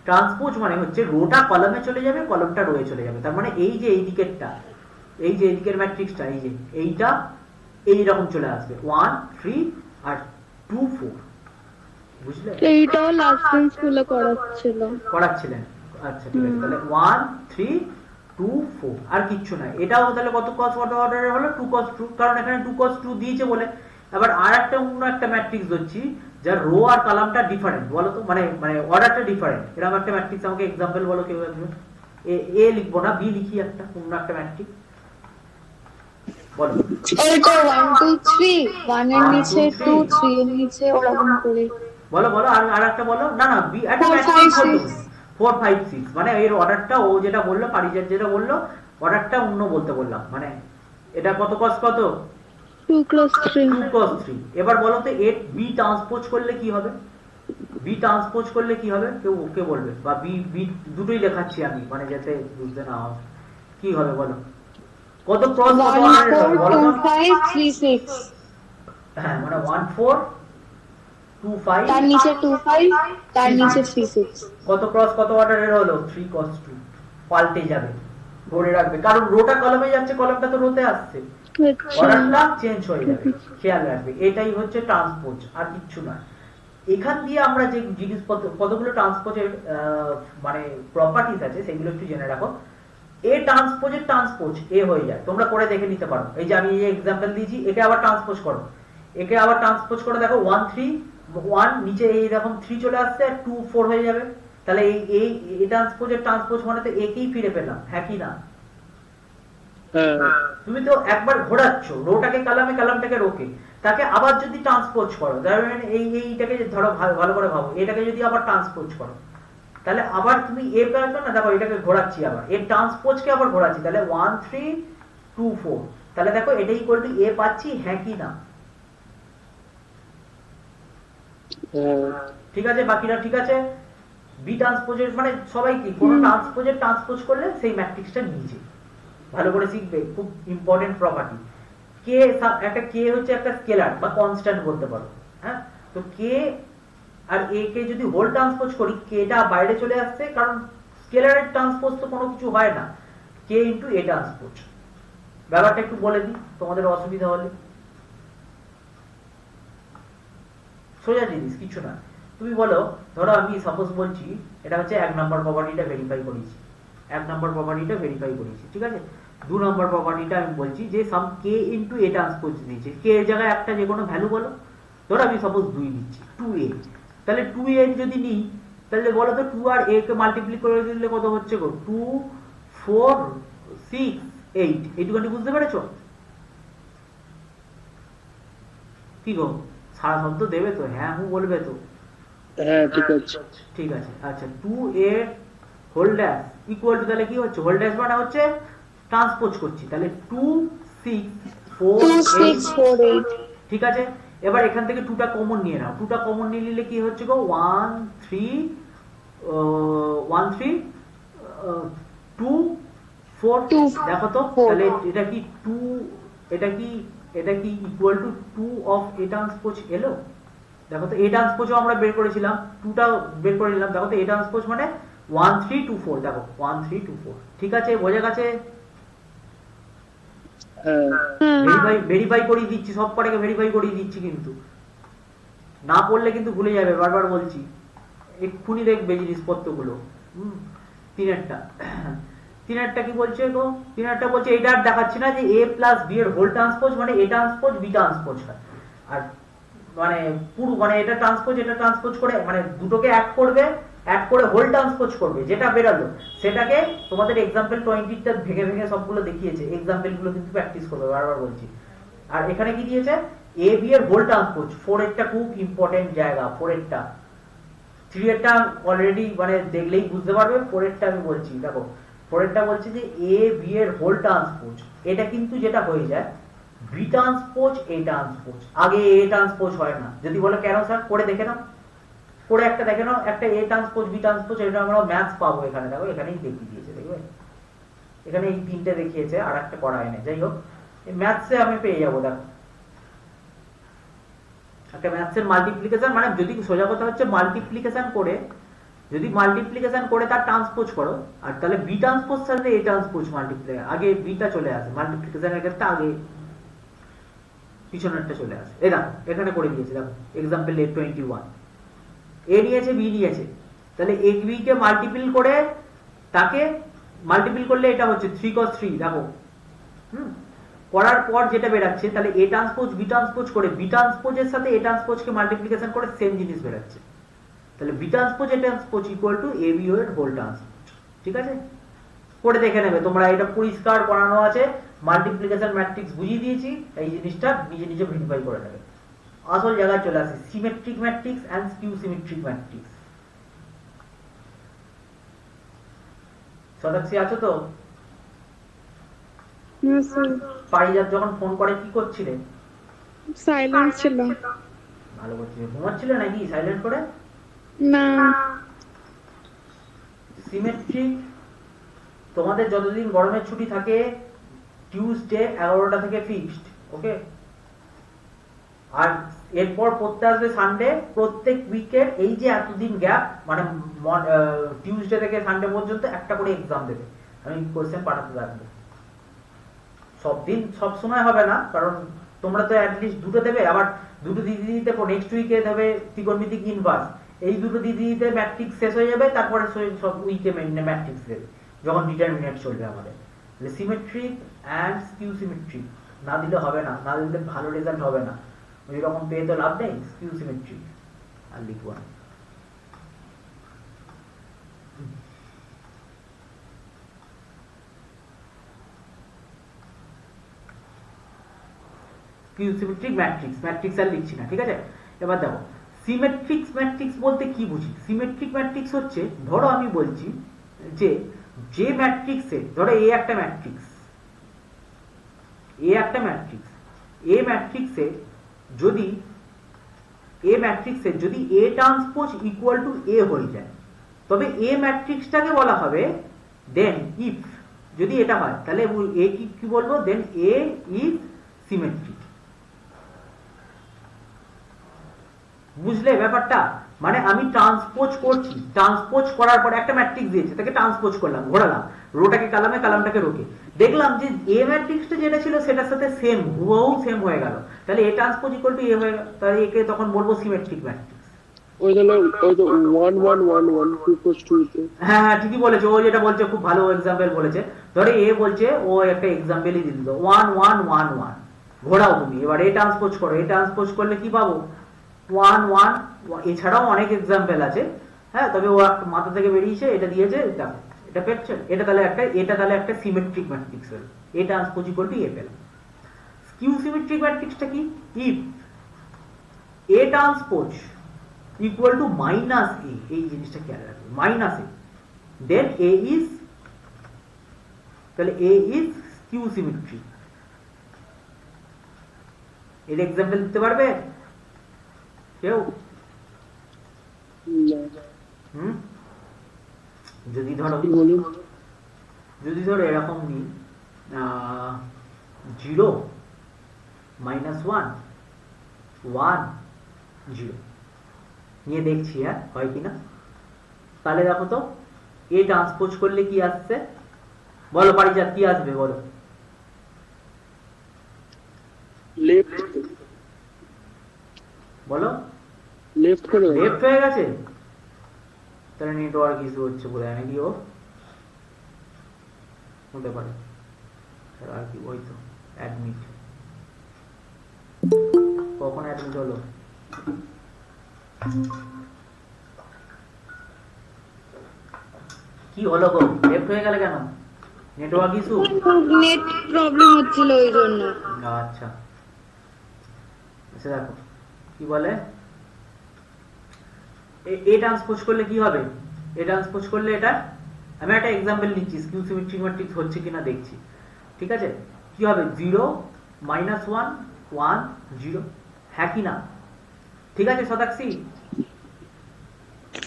ট্রান্সপোজ মানে হচ্ছে রোটা কলামে চলে যাবে, কলামটা রোয়ে চলে যাবে, তার মানে এই যে এই দিকেরটা, এই যে এদিকের ম্যাট্রিক্সটা, এই যে এইটা এইরকম চলে আসবে 1 3 আর 2 4, বুঝলে? এইটাও লাস্ট দিন স্কুলে করাচ্ছিল। করাচ্ছিলেন? আচ্ছা ঠিক আছে, তাহলে 1 3 2 4 আর কিচ্ছু নাই। এটাও তাহলে কত cos কত অর্ডারের হলো? 2 cos 2, কারণ এখানে 2 cos 2 দিয়েছে বলে। এবার আর একটা অন্য একটা ম্যাট্রিক্স ধরছি যার রো আর কলামটা ডিফারেন্ট, বলো তো, মানে মানে অর্ডারটা ডিফারেন্ট, এরকম একটা ম্যাট্রিক্স আমাকে এক্সাম্পল বলো কেউ একজন। এ লিখবো না, বি লিখি, একটা অন্য একটা ম্যাট্রিক্স বলো। এইটা 1 2 3, 1 এর নিচে 2, 3 এর নিচে ওরকম করে। বলো বলো, আর আর একটা বলো। না না, বি একটা 4 5 ম্যাট্রিক্স বলতে 6, 4 5 6, মানে এর অর্ডারটা ও যেটা বললো, পারিজাত যেটা বললো, অর্ডারটা অন্য বলতে বললাম, মানে এটা কত cos কত? 2 ক্লাস 3। 2 cos 3। এবার বলো তো এ বি ট্রান্সপোজ করলে কি হবে? বি ট্রান্সপোজ করলে কি হবে? কেউ কে বলবে? বা বি বি দুটোই লেখাচ্ছি আমি, মানে যাতে বুঝতে না হয়, কি হবে বলো? কত ক্রস কত 1 অর্ডারের হবে 4 বলো 2 তো? 5 3 6, হ্যাঁ মানে 1 4 2 5, তার নিচে 2 5, তার নিচে 3 6। কত ক্রস কত অর্ডারের হলো? 3 cos 2। পাল্টে যাবে, ধরে রাখবে, কারণ রোটা কলমে যাচ্ছে, কলমটা তো রোতে আসছে, অর্ডারটা চেঞ্জ হয়ে যাবে, খেয়াল রাখবে। এটাই হচ্ছে ট্রান্সপোজ, আর কিচ্ছু না। এখান দিয়ে আমরা যে জিনিসপত্র কতগুলো ট্রান্সপোজের মানে প্রপার্টিজ আছে সেগুলো একটু জেনে রাখো। এ ট্রান্সপোজের ট্রান্সপোজ এ হয়ে যায়, তোমরা করে দেখে নিতে পারো। এই যে আমি এই এক্সাম্পল দিয়েছি, একে আবার ট্রান্সপোজ করো, একে আবার ট্রান্সপোজ করে দেখো, 1 3 1 নিচে এইরকম 3 চলে আসছে, আর 2 4 হয়ে যাবে। তাহলে এই এই ট্রান্সপোজের ট্রান্সপোজ মানে তো একেই ফিরে পেলাম, হ্যাঁ কি না? হ্যাঁ তুমি তো একবার ঘোরাচ্ছ রোটাকে কালামে, কালামটাকে রোকে, তাকে আবার যদি ট্রান্সপোজ করো, এইটাকে ধরো ভালো করে ভাবো, এটাকে যদি আবার ট্রান্সপোজ করো, তাহলে আবার তুমি এ পাচ্ছ না, দেখো এটাকে ঘোরাচ্ছি, আবার এর ট্রান্সপোজকে আবার ঘোরাচ্ছি, তাহলে 1 3 2 4, তাহলে দেখো এটা ইকুয়াল টু এ পাচ্ছি, হ্যাঁ কি না? ঠিক আছে, বাকিরা ঠিক আছে? বি ট্রান্সপোজের মানে সবাই কি কোন ট্রান্সপোজের ট্রান্সপোজ করলে সেই ম্যাট্রিক্সটা নিজে ভালো করে শিখবে, খুব ইম্পর্টেন্ট প্রপার্টি। কে একটা কে হচ্ছে একটা স্কেলার বা কনস্ট্যান্ট বলতে পারো, হ্যাঁ? তো কে আর এ কে যদি হোল ট্রান্সপোজ করি, কেটা বাইরে চলে আসছে, কারণ স্কেলারের ট্রান্সপোজ তো কোনো কিছু হয় না, কে ইনটু এ ট্রান্সপোজ। ব্যাপারটা একটু বলে দিই তোমাদের অসুবিধা হলে। সোজা জিনিস, কিছু না। তুমি বলো, ধরো আমি সাপোজ বলছি এটা হচ্ছে 1 নম্বর প্রপার্টিটা ভেরিফাই করেছি, 1 নম্বর প্রপার্টিটা ভেরিফাই করেছি, ঠিক আছে? 2 নম্বর প্রপার্টিটা আমি বলছি যে সাম কে ইনটু এ ট্রান্সপোজ দিয়েছে, কে এর জায়গায় একটা যে কোনো ভ্যালু বলো, ধরো আমি সাপোজ 2 দিচ্ছি, 2a, তাহলে 2a যদি নিই, তাহলে বলো তো 2 আর a কে মাল্টিপ্লাই করে দিলে কত হচ্ছে গো? 2 4 6 8, এইটুকুনি বুঝতে পেরেছো? কি গো, সারা শব্দ দেবে তো? হ্যাঁ হু বলবে তো? হ্যাঁ ঠিক আছে। ঠিক আছে। আচ্ছা 2a whole dash equal two, তাহলে কি হচ্ছে? হোল ড্যাশ মানে হচ্ছে ট্রান্সপোজ করছি, তাহলে 2 6 4 2 6 8, 4 8। ঠিক আছে? এবার এখান থেকে 2টা কমন নিয়ে নাও, 2টা কমন নিয়ে নিলে কি হচ্ছে গো? 1 3 1 3 2 4, দেখো তো তাহলে এটা কি 2, এটা কি equal to 2 of A transpose এলো? দেখো তো এ ট্রান্সপোজও আমরা বের করেছিলাম, 2টা বের করে নিলাম, দেখো তো এ ট্রান্সপোজ মানে 1 3 2 4, দেখো 1 3 2 4, ঠিক আছে? বোঝা গেছে? হ্যাঁ ভেরিফাই করিয়ে দিচ্ছি, সব কটাকে ভেরিফাই করিয়ে দিচ্ছি, কিন্তু না পড়লে কিন্তু ভুলে যাবে, বারবার বলছি, এক্ষুনি দেখবে জিনিসপত্রগুলো। তিনেরটা কি বলছে গো? তিনেরটা বলছে এটা আর দেখাচ্ছি না যে এ প্লাস বি এর হোল ট্রান্সপোজ মানে এ ট্রান্সপোজ বি ট্রান্সপোজ হয়, আর মানে পুরো মানে এটা ট্রান্সপোজ করে মানে দুটোকে অ্যাড করে হোল ট্রান্সপোজ করবে, যেটা বেরালো সেটাকে তোমাদের এক্সাম্পল 20টা ভেঙে ভেঙে সবগুলো দেখিয়েছে, এক্সাম্পল গুলো কিন্তু প্র্যাকটিস করবে, বারবার বলছি। আর এখানে কি দিয়েছে? এ বি এর হোল ট্রান্সপোজ, 4 এরটা খুব ইম্পর্টেন্ট জায়গা, 4 এরটা, 3 এরটা অলরেডি মানে দেখলেই বুঝতে পারবে, 4 এরটা আমি বলছি, দেখো 4 এরটা বলছে যে এ বি এর হোল ট্রান্সপোজ, এটা কিন্তু যেটা হয়ে যায় বি ট্রান্সপোজ এ ট্রান্সপোজ, আগে এ ট্রান্সপোজ হয় না। যদি বলো কেন স্যার, করে দেখে নাও, করে একটা দেখে নাও, একটা এ ট্রান্সপোজ বি ট্রান্সপোজ, এটা আমরা ম্যাথস পাবো এখানে, দেখো এখানেই দেখিয়ে দিয়েছে, দেখবে এখানে এই তিনটে দেখিয়েছে, আর একটা করা হয়নি, যাই হোক এই ম্যাথসে আমি পেয়ে যাবো। দেখো একটা ম্যাথসের মাল্টিপ্লিকেশন, মানে যদি সোজা কথা হচ্ছে মাল্টিপ্লিকেশন করে, যদি মাল্টিপ্লিকেশন করে তার ট্রান্সপোজ করো, আর তাহলে বি ট্রান্সপোজ সাথে এ ট্রান্সপোজ মাল্টিপ্লাই, আগে বিটা চলে আসে মাল্টিপ্লিকেশনের ক্ষেত্রে, আগে পিছনেরটা চলে আসে। এই দেখো এখানে করে দিয়েছে, দেখো এক্সাম্পল 21, এ নিয়েছে বি নিয়েছে, তাহলে এ বি কে মাল্টিপল করে, তাকে মাল্টিপল করলে এটা হচ্ছে 3 cos 3, দেখো করার পর যেটা বেরাচ্ছে, তাহলে এ ট্রান্সপোজ বি ট্রান্সপোজ করে বি ট্রান্সপোজের সাথে এ ট্রান্সপোজকে মাল্টিপ্লিকেশন করে সেম জিনিস বেরাচ্ছে, তাহলে B transpose A transpose equal to A B এর হোল ট্রান্সপোজ। ঠিক আছে, করে দেখে নেবে তোমরা, এটা পরিষ্কার করানো আছে, মাল্টিপ্লিকেশন ম্যাট্রিক্স বুঝিয়ে দিয়েছি, এই জিনিসটা নিজে নিজে ভেরিফাই করে নেবে। আসল জায়গায় চলে আসি, symmetric matrix and skew symmetric matrix. Sadakshi আছো তো? পারিজাত যখন ফোন করে কি করছিলে? সাইলেন্ট ছিল। ভালো করছিলে, ঘুমাচ্ছিলে নাকি সাইলেন্ট করে? না, সিমেট্রিক তোমাদের যতদিন গরমের ছুটি থাকে, টিউসডে 11টা থেকে ফিক্সড, ওকে, আর এরপর পড়তে আসবে সানডে, প্রত্যেক উইকের এই যে এতদিন গ্যাপ, মানে টিউসডে থেকে সানডে পর্যন্ত একটা করে এক্সাম দেবে, আমি কোশ্চেন পাঠাতে থাকবো। সব দিন সব সময় হবে না, কারণ তোমরা তো অ্যাটলিস্ট দুটো দেবে, আবার দুটো দিতে দিতে নেক্সট উইকে দেবে ত্রিকোণমিতিক ইনভার্স, এই দুটো দিতে দিতে ম্যাট্রিক্স শেষ হয়ে যাবে, তারপরে সব উইকে ম্যাট্রিক্স দেবে যখন ডিটারমিনেন্ট চলবে আমাদের। সিমেট্রিক অ্যান্ড স্কিউ সিমেট্রিক না দিলে হবে না, না দিলে ভালো রেজাল্ট হবে না, ওই রকম পেয়ে তো লাভ নেই। স্কিউ সিমেট্রিক আর লিখবো না। সিমেট্রিক ম্যাট্রিক্স আর লিখছি না, ঠিক আছে। এবার দেখো সিমেট্রিক ম্যাট্রিক্স বলতে কি বুঝি। সিমেট্রিক ম্যাট্রিক্স হচ্ছে, ধরো আমি বলছি যে ম্যাট্রিক্সে, ধরো এ একটা ম্যাট্রিক্স, এ ম্যাট্রিক্সে যদি এ ট্রান্সপোজ ইকুয়াল টু এ হয়ে যায়, তবে এ ম্যাট্রিক্সটাকে বলা হবে দেন ইফ, যদি এটা হয় তাহলে এ কি বলবো, দেন এ ইজ সিমেট্রিক। বুঝলে ব্যাপারটা? মানে আমি ট্রান্সপোজ করছি, ট্রান্সপোজ করার পর একটা ম্যাট্রিক্স দিয়েছে, তাকে ট্রান্সপোজ করলাম, ঘোরালাম, রোটাকে কালামে, কালামটাকে রোকে, দেখলাম যে এ ম্যাট্রিক্সটা যেটা ছিল সেটার সাথে সেম, হুবহু সেম হয়ে গেল, তাহলে এ ট্রান্সপোজ ইকুয়াল টু এ হয়ে গেল, তাহলে একে তখন বলবো সিমেট্রিক ম্যাট্রিক্স। ওই তাহলে ওই তো 1 1 1 1 2 2 তে, হ্যাঁ হ্যাঁ ঠিকই বলেছে, ও যেটা বলছে খুব ভালো এক্সাম্পল বলেছে। ধরে এ বলছে, ও একটা এক্সাম্পলই দিল 1 1 1 1, ঘোরাও তুমি, এবার এ ট্রান্সপোজ করো, এ ট্রান্সপোজ করলে কি পাবো 1 1, এছাড়াও অনেক এক্সাম্পল আছে, হ্যাঁ, তবে ও মাথা থেকে বেরিয়েছে, এটা দিয়েছে, দেখো এটা পেয়েছে, এটা তাহলে একটা সিমেট্রিক ম্যাট্রিক্স হলো, A transpose equal to A পেলাম। স্কিউ সিমেট্রিক ম্যাট্রিক্সটা কি, if A transpose equal to minus A, এই জিনিসটা খেয়াল রাখবে, minus A, then A is, তাহলে এ ইজ স্কিউ সিমেট্রিক। এর এক্সাম্পল দিতে পারবে কেউ? যদি ধরো এরকম নিই 0 -1 1 0 নিয়ে দেখছি হ্যাঁ হয় কিনা। তাহলে দেখো তো এ ট্রান্সপোজ করলে কি আসছে, বলো পারিজাত কি আসবে বলো। লেফট বলো লেফট করে দাও। লেফট হয়ে গেছে, তাহলে নেটওয়ার্ক ইস্যু হচ্ছে বলে নাকি ও হতে পারে। তাহলে আর কি, ওই তো অ্যাডমিট, কখন অ্যাডমিট হলো? কি হলো গো, লেফট হয়ে গেলে কেন? Network issue? নেট প্রবলেম হচ্ছিল ওই জন্য। আচ্ছা আচ্ছা, দেখো কি বলে, এ ট্রান্সপোজ করলে কি হবে? এ ট্রান্সপোজ করলে এটা, আমি একটা এক্সাম্পল নিচ্ছি, স্কিউ সিমেট্রিক ম্যাট্রিক্স হচ্ছে কিনা দেখছি, ঠিক আছে? কি হবে? 0 -1 1 0, হ্যাঁ কি না? ঠিক আছে শতাক্ষী?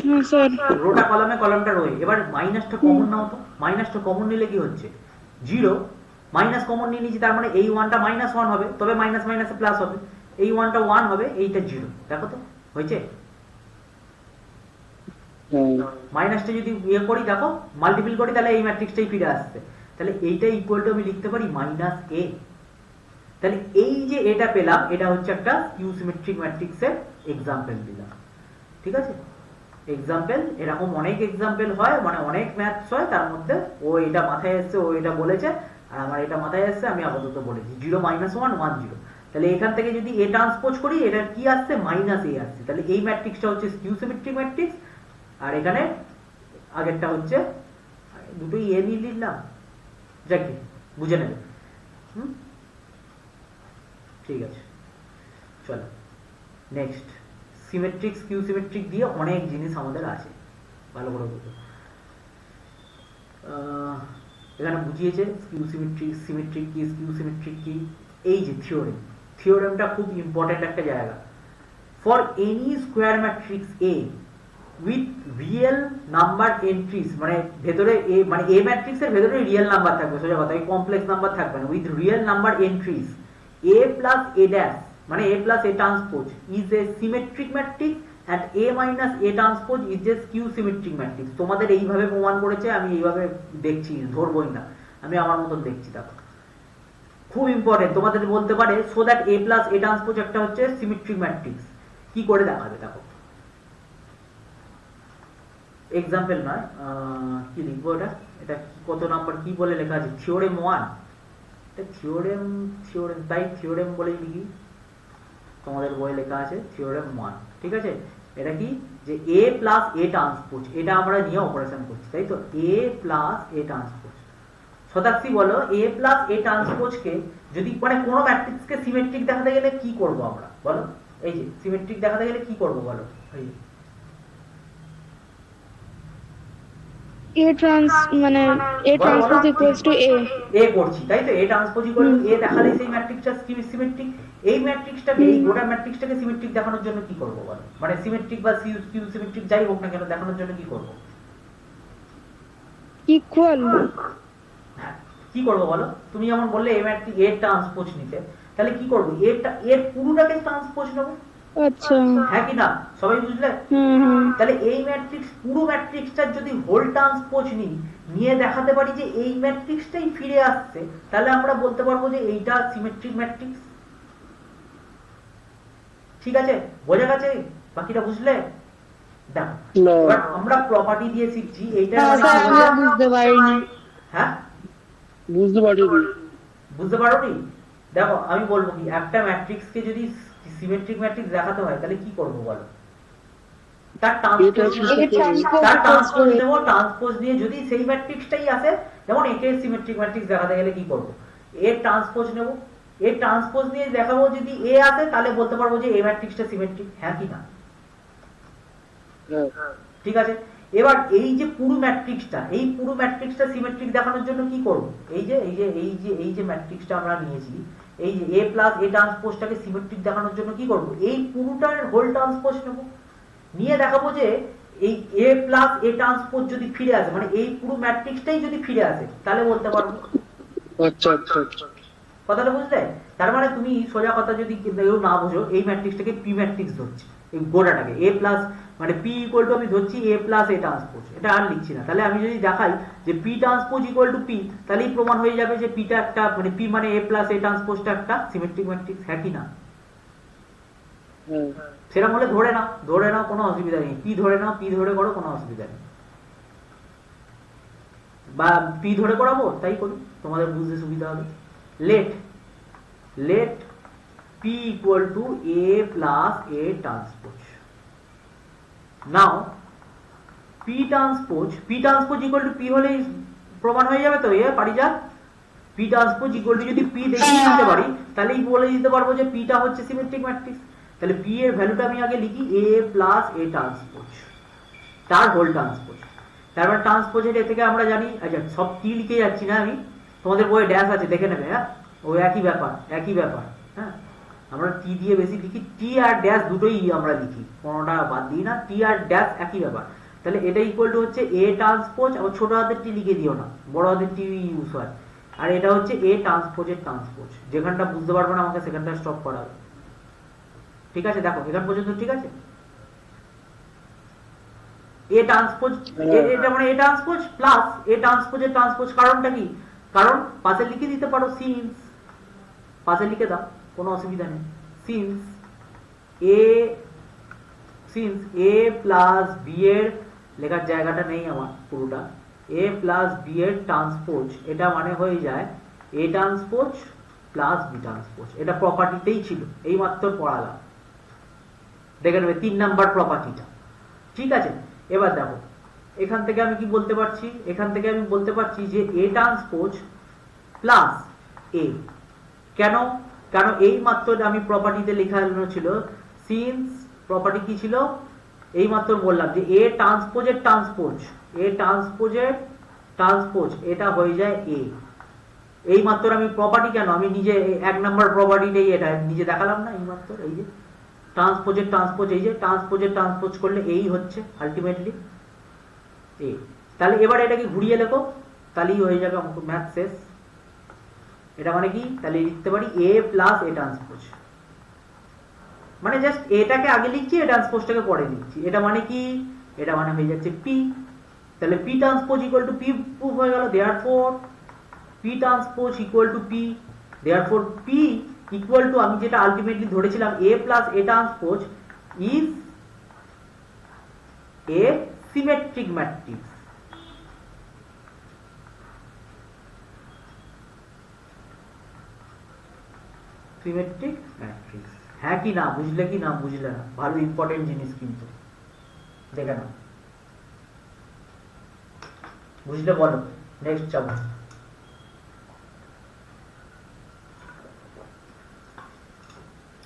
হ্যাঁ স্যার। রোটা কলামে, কলামটা রোয়ে। এবার মাইনাসটা কমন নাও তো, মাইনাসটা কমন নিলে কি হচ্ছে? 0 মাইনাস কমন নিয়ে নিয়েছি, তার মানে এই 1টা -1 হবে, তবে মাইনাস মাইনাসে প্লাস হবে, এই 1টা 1 হবে, এইটা 0। দেখো তো হয়েছে? মাইনাসটা যদি ইয়ে করি, দেখো মাল্টিপল করি, তাহলে এই ম্যাট্রিক্সটাই ফিরে আসছে। তাহলে এইটা ইকুয়াল টু আমি লিখতে পারি -a। তাহলে এই যে এটা পেলাম, এটা হচ্ছে একটা স্কিউ সিমেট্রিক ম্যাট্রিক্সের এক্সাম্পল দিলাম, ঠিক আছে? এক্সাম্পল এরকম অনেক এক্সাম্পল হয়, মানে অনেক ম্যাথস হয়, তার মধ্যে ও এটা মাথায় এসছে, ও এটা বলেছে, আর আমার এটা মাথায় এসছে, আমি আপাতত বলেছি 0 -1 1 0। তাহলে এখান থেকে যদি এ ট্রান্সপোজ করি, এটা কি আসছে? -a আসছে। তাহলে এই ম্যাট্রিক্সটা হচ্ছে স্কিউ সিমেট্রিক ম্যাট্রিক্স, আর এখানে আগেরটা হচ্ছে, দুটোই এ নিয়ে নিলাম, যাকে বুঝে নেবে। ঠিক আছে, চলো নেক্সট। সিমেট্রিক স্কিউ সিমেট্রিক দিয়ে অনেক জিনিস আমাদের আছে, ভালো করে বুঝো। এখানে বুঝিয়েছে স্কিউ সিমেট্রিক, সিমেট্রিক কি, স্কিউ সিমেট্রিক কি। এই যে থিওরেম, থিওরেমটা খুব ইম্পর্টেন্ট একটা জায়গা। For any square matrix A with real number entries, মানে ভেতরে এ, মানে এ ম্যাট্রিক্সের ভেতরে রিয়েল নাম্বার থাকবে, সোজা কথা, কমপ্লেক্স নাম্বার থাকবে না, with real number entries, a plus a dash মানে a plus a transpose is a symmetric matrix and a minus a transpose is a skew symmetric matrix। তোমাদের এইভাবে প্রমাণ করেছে, আমি এইভাবে দেখছি, ধরবই না, আমি আমার মতন দেখছি। দেখো খুব ইম্পর্টেন্ট, তোমাদের বলতে পারে so that a plus a transpose একটা হচ্ছে সিমেট্রিক ম্যাট্রিক্স, কি করে দেখাবে? দেখো এক্সাম্পল নয়, কি লিখবো এটা, এটা কত নাম্বার, কি বলে লেখা আছে? থিওরেম 1, থিওরেম, থিওরেম তাই থিওরেম বলেই লিখি, তোমাদের বইয়ে লেখা আছে থিওরেম 1, ঠিক আছে? এটা কি, যে a প্লাস a ট্রান্সপোজ, এটা আমরা নিয়ে অপারেশন করছি, তাই তো? a plus a transpose. Shatakshi বলো, a প্লাস a ট্রান্সপোজকে যদি, মানে কোনো ম্যাট্রিক্সকে সিমেট্রিক দেখাতে গেলে কি করব আমরা, বলো? এই যে সিমেট্রিক দেখাতে গেলে কি করব বলো? এই A trans মানে A transpose equals to A। এ করছি, তাই তো? এ ট্রান্সপোজ ইকুয়াল টু এ দেখালে সেই ম্যাট্রিক্সটা সিমেট্রিক। এই ম্যাট্রিক্সটাকে, এই গোটা ম্যাট্রিক্সটাকে সিমেট্রিক দেখানোর জন্য কি করব বলো? মানে সিমেট্রিক বা স্কিউ সিমেট্রিক যাই হোক না কেন, দেখানোর জন্য কি করব? ইকুয়াল। হ্যাঁ, কি করব বলো? তুমি যেমন বললে এ ম্যাট্রিক্স এ ট্রান্সপোজ নিতে, তাহলে কি করব? এটা এর পুরোটাকে ট্রান্সপোজ নেব, আচ্ছা। হ্যাঁ কি না? সবাই বুঝলে? তাহলে এই ম্যাট্রিক্স, পুরো ম্যাট্রিক্সটার যদি হোল ট্রান্সপোজ নিয়ে দেখাতে পারি যে এই ম্যাট্রিক্সটাই ফিরে আসছে, তাহলে আমরা বলতে পারবো যে এইটা সিমেট্রিক ম্যাট্রিক্স। ঠিক আছে, বোঝা গেছে? বাকিটা বুঝলে? দেখো এবার আমরা প্রপার্টি দিয়ে শিখছি, এইটা বুঝতে পারিনি। হ্যাঁ বুঝতে পারিনি, বুঝতে পারোনি? দেখো আমি বলবো কি, একটা ম্যাট্রিক্সকে যদি সিমেট্রিক ম্যাট্রিক্স দেখাতে হয়, তাহলে কি করবো বলো? তার ট্রান্সপোজ নেব, ট্রান্সপোজ নিয়ে যদি সেই ম্যাট্রিক্সটাই আসে, যেমন একে সিমেট্রিক ম্যাট্রিক্স দেখাতে গেলে কি করব? এর ট্রান্সপোজ নেব, এর ট্রান্সপোজ নিয়ে দেখাবো, যদি এ আসে তাহলে বলতে পারবো যে এই ম্যাট্রিক্সটা সিমেট্রিক, হ্যাঁ কি না? ঠিক আছে, এবার এই যে পুরো ম্যাট্রিক্সটা, এই পুরো ম্যাট্রিক্সটা সিমেট্রিক দেখানোর জন্য কি করব? এই যে ম্যাট্রিক্সটা আমরা নিয়েছি, এই যে a প্লাস a ট্রান্সপোজটাকে সিমেট্রিক দেখানোর জন্য কি করব? এই পুরোটার হোল ট্রান্সপোজ নেব, নিয়ে দেখাবো যে এই a প্লাস a ট্রান্সপোজ যদি ফিরে আসে, মানে এই পুরো ম্যাট্রিক্সটাই যদি ফিরে আসে, তাহলে বলতে পারবো। আচ্ছা আচ্ছা আচ্ছা, কথাটা বুঝলে? তার মানে তুমি সোজা কথা যদি কেউ না বোঝো, এই ম্যাট্রিক্সটাকে পি ম্যাট্রিক্স ধরছে, এই গোটাটাকে a প্লাস মানে পি ইকুয়াল টু আমি ধরছি এ প্লাস এ ট্রান্সপোজ, এটা আর লিখছি না। তাহলে আমি যদি দেখাই যে P transpose equal to P, তাহলেই প্রমাণ হয়ে যাবে যে পিটা একটা মানে পি মানে এ প্লাস এ ট্রান্সপোজটা একটা সিমেট্রিক ম্যাট্রিক্স, হ্যাঁ কি না? হ্যাঁ সেরকম হলে ধরে নাও কোনো অসুবিধা নেই, পি ধরে নাও, পি ধরে করো, কোনো অসুবিধা নেই, বা পি ধরে করাবো তাই করি, তোমাদের বুঝতে সুবিধা হবে। Let P equal to A plus A transpose. Now P transpose equal to P হলেই প্রমাণ হয়ে যাবে তো, এ পারি যা পি ট্রান্সপোজ ইকুয়াল টু যদি পি দেখিয়ে দিতে পারি তাহলেই বলে দিতে পারবো যে পিটা হচ্ছে সিমেট্রিক ম্যাট্রিক্স। তাহলে পি এর ভ্যালুটা আমি আগে লিখি এ প্লাস এ ট্রান্সপোজ, তার হোল ট্রান্সপোজ। তারপর ট্রান্সপোজের এ থেকে আমরা জানি, আচ্ছা সব টি লিখে যাচ্ছি না আমি, তোমাদের বইয়ে ড্যাশ আছে দেখে নেবে, হ্যাঁ ওই একই ব্যাপার হ্যাঁ। আমরা টি দিয়ে বেশি লিখি, টি আর ড্যাশ দুটোই আমরা লিখি, কোনোটা বাদ দিই না, টি আর ড্যাশ একই ব্যাপার। তাহলে এটা ইকুয়াল টু হচ্ছে এ ট্রান্সপোজ, আবার ছোট হাতের টি লিখে দিও না, বড় হাতের টি ইউজ হয়, আর এটা হচ্ছে এ ট্রান্সপোজের ট্রান্সপোজ। যেখানটা বুঝতে পারবে না আমাকে সেখানটা স্টপ করা হবে, ঠিক আছে? দেখো এখান পর্যন্ত ঠিক আছে। এ ট্রান্সপোজ, এটা মানে এ ট্রান্সপোজ প্লাস এ ট্রান্সপোজের ট্রান্সপোজ, কারণটা কি? কারণ পাশে লিখে দিতে পারো সিন্স, পাশে লিখে দাও কোনো অসুবিধা নেই, সিন্স এ প্লাস বি এর, লেখার জায়গাটা নেই আমার পুরোটা, এ প্লাস বি এর ট্রান্সপোজ, এটা মানে হয়ে যায় A transpose plus B transpose. এটা প্রপার্টিতেই ছিল, এই মাত্র পড়ালাম, দেখে নেবে 3 নাম্বার প্রপার্টিটা, ঠিক আছে? এবার দেখো এখান থেকে আমি কি বলতে পারছি, এখান থেকে আমি বলতে পারছি যে এ ট্রান্সপোজ প্লাস এ, কেন? কারণ এই মাত্র আমি প্রপার্টিতে লেখানো ছিল, সিন্স প্রপার্টি কি ছিল এই মাত্র বললাম যে এ ট্রান্সপোজের ট্রান্সপোজ এটা হয়ে যায় এ। এই মাত্র আমি প্রপার্টি, কেন আমি নিজে 1 নাম্বার প্রপার্টিটাই এটা নিজে দেখালাম না, এই মাত্র এই যে ট্রান্সপোজের ট্রান্সপোজ, এই যে ট্রান্সপোজের ট্রান্সপোজ করলে এই হচ্ছে আলটিমেটলি এ। তাহলে এবার এটাকে ঘুরিয়ে লেখো, তাহলেই হয়ে যাবে অঙ্ক, ম্যাথ শেষ। এটা মানে কি? তাহলে লিখতে পারি এ প্লাস এ ট্রান্সপোজ, মানে জাস্ট এটাকে আগে লিখছি, এ ট্রান্সপোজটাকে পরে লিখছি। এটা মানে কি? এটা মানে হয়ে যাচ্ছে পি। তাহলে P transpose equal to P proof হয়ে গেল, therefore P transpose equal to P, therefore P equal to আমি যেটা আলটিমেটলি ধরেছিলাম A plus A transpose is a symmetric matrix. Symmetric matrix, হ্যাঁ কি না? বুঝলে কি না বুঝলে না? ভালো ইম্পর্টেন্ট জিনিস কিন্তু, দেখে নাও, বুঝলে বলো, নেক্সট যাবো।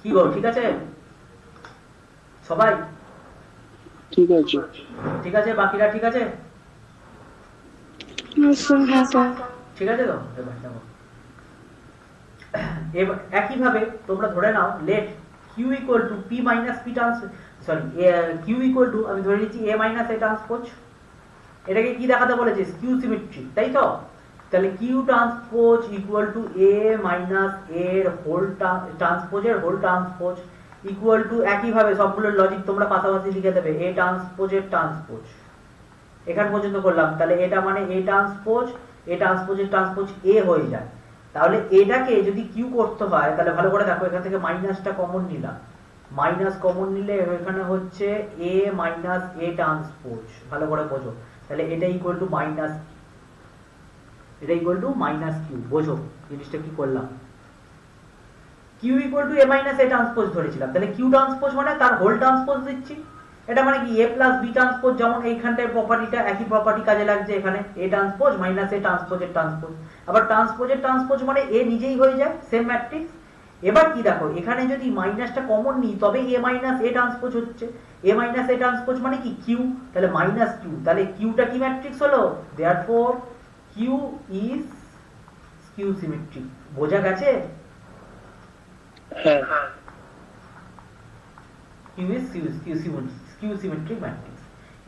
কি বল, ঠিক আছে সবাই? ঠিক আছে, ঠিক আছে, বাকিরা ঠিক আছে? হ্যাঁ স্যার। ঠিক আছে তো? এবার দেখো, এবার একইভাবে তোমরা ধরে নাও let Q equal to P minus P Q equal to আমি ধরে নিচ্ছি এ মাইনাস এ ট্রান্সপোজ। এটাকে কি দেখাতে বলেছে? স্কিউ সিমেট্রি, তাই তো? তাহলে Q transpose equal to A minus এর হোল ট্রান্সপোজের হোল ট্রান্সপোজ ইকুয়াল টু, একইভাবে সবগুলোর লজিক তোমরা পাশাপাশি লিখে দেবে, এ ট্রান্সপোজের ট্রান্সপোজ। এখান পর্যন্ত করলাম, তাহলে এটা মানে এ ট্রান্সপোজের ট্রান্সপোজ এ হয়ে যায়। তাহলে এটাকে যদি কিউ করতে হয় তাহলে ভালো করে দেখো, এখান থেকে মাইনাসটা কমন নিলাম, মাইনাস কমন নিলে এখানে হচ্ছে এ মাইনাস এ ট্রান্সপোজ, ভালো করে বোঝো। তাহলে এটা ইকুয়াল টু মাইনাস, এটা ইকুয়াল টু মাইনাস কিউ, বোঝো জিনিসটা কি করলাম। Q equal to A minus A transpose ধরেছিলাম, তাহলে কিউ ট্রান্সপোজ মানে তার হোল ট্রান্সপোজ দিচ্ছি। এটা মানে কি? এ প্লাস বি ট্রান্সপোজ, যেমন এইখানটায় প্রপার্টিটা একই প্রপার্টি কাজে লাগছে, এখানে এ ট্রান্সপোজ মাইনাস এ ট্রান্সপোজের ট্রান্সপোজ, আবার ট্রান্সপোজের ট্রান্সপোজ মানে এ নিজেই হয়ে যায়, সেম ম্যাট্রিক্স। এবার কি দেখো, এখানে যদি মাইনাসটা কমন নিই তবে এ মাইনাস এ ট্রান্সপোজ হচ্ছে, এ মাইনাস এ ট্রান্সপোজ মানে কি? কিউ, তাহলে মাইনাস কিউ, তাহলে কিউটা কি ম্যাট্রিক্স হলো? Therefore Q is skew symmetric. বোঝা গেছে? হ্যাঁ Q is skew symmetric matrix.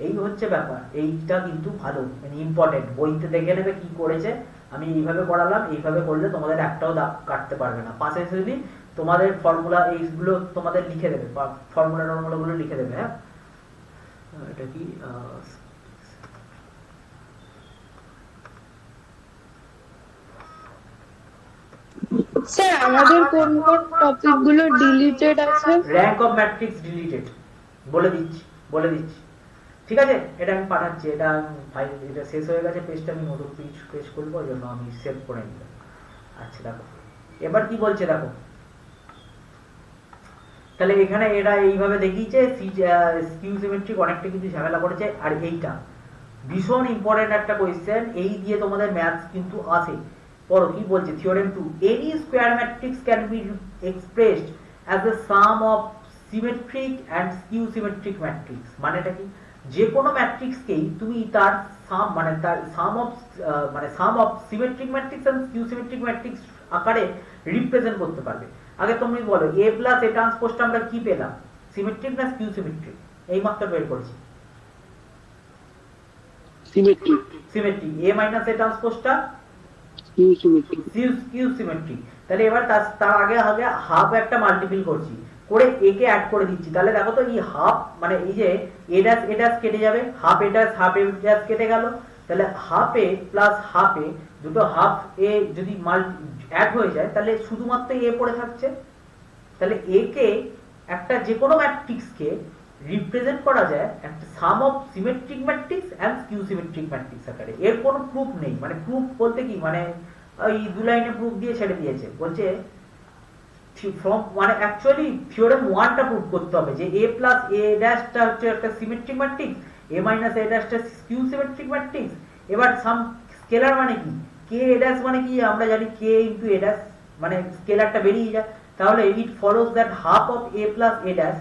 এই হচ্ছে ব্যাপার, এইটা কিন্তু ভালো মানে ইম্পর্টেন্ট, বইতে দেখে নেবে কি করেছে। আমি এইভাবে করালাম, এইভাবে করলে তোমাদের একটাও দাগ কাটতে পারবে না। পাশে যদি তোমাদের ফর্মুলা এইগুলো তোমাদের লিখে দেবে, ফর্মুলা টর্মুলা গুলো লিখে দেবে, হ্যাঁ এটা কি স্যার আমাদের কোন কোন টপিক গুলো ডিলিটেড আছে? র্যাঙ্ক অফ ম্যাট্রিক্স ডিলিটেড, বলে দিচ্ছি বলে দিচ্ছি, ঠিক আছে? এটা আমি পাঠাচ্ছি, এটা ফাইল, এটা শেষ হয়ে গেছে, পেজটা আমি নতুন পেজ করবো, ওই জন্য আমি সেভ করে নিলাম। আচ্ছা দেখো এবার কি বলছে দেখো, তাহলে এখানে এরা এইভাবে দেখিয়েছে স্কিউ সিমেট্রিক অনেকটা কিছু ঝামেলা করেছে। আর এইটা ভীষণ ইম্পর্টেন্ট একটা কোয়েশ্চেন, এই দিয়ে তোমাদের ম্যাথস কিন্তু আসে। পড়ো কি বলছে, theorem 2, any square matrix can be expressed as the sum of symmetric and skew symmetric matrix. মানেটা কি, যে কোনো ম্যাট্রিক্সকেই তুমি তার সাম মানে তার sum of symmetric matrix and skew symmetric matrix আকারে রিপ্রেজেন্ট করতে পারবে। আগে তুমি বলো এ প্লাস এ ট্রান্সপোজটা আমরা কি পেলাম, সিমেট্রিক না স্কিউ সিমেট্রিক? এই মাত্র বের করেছি সিমেট্রিক। সিমেট্রিক। এ মাইনাস এ ট্রান্সপোজটা স্কিউ সিমেট্রিক। তাহলে এবার তার আগে আগে হাফ একটা মাল্টিপল করছি, করে এ কে অ্যাড করে দিচ্ছি। তাহলে দেখো তো এই হাফ মানে এই যে এ ড্যাশ কেটে যাবে, হাফ এ ড্যাশ কেটে গেল, তাহলে হাফ এ প্লাস হাফ এ, দুটো হাফ এ যদি অ্যাড হয়ে যায় তাহলে শুধুমাত্র এ পড়ে থাকছে। তাহলে এ কে একটা যে কোনো ম্যাট্রিক্সকে রিপ্রেজেন্ট করা যায় একটা sum of symmetric matrix and skew symmetric matrix আকারে। এর কোনো প্রুফ নেই, মানে প্রুফ বলতে কি, মানে ওই দু লাইনে প্রুফ দিয়ে ছেড়ে দিয়েছে, বলছে মানে অ্যাকচুয়ালি থিওরেম 1 টা প্রুফ করতে হবে যে a প্লাস a ড্যাশটা হচ্ছে একটা symmetric matrix, a minus a ড্যাশটা স্কিউ সিমেট্রিক ম্যাট্রিক্স। এবার সাম স্কেলার মানে কি, k a ড্যাশ মানে কি আমরা জানি k ইনটু a ড্যাশ, মানে স্কেলারটা বেরিয়ে যায়। তাহলে it follows that half of a plus a dash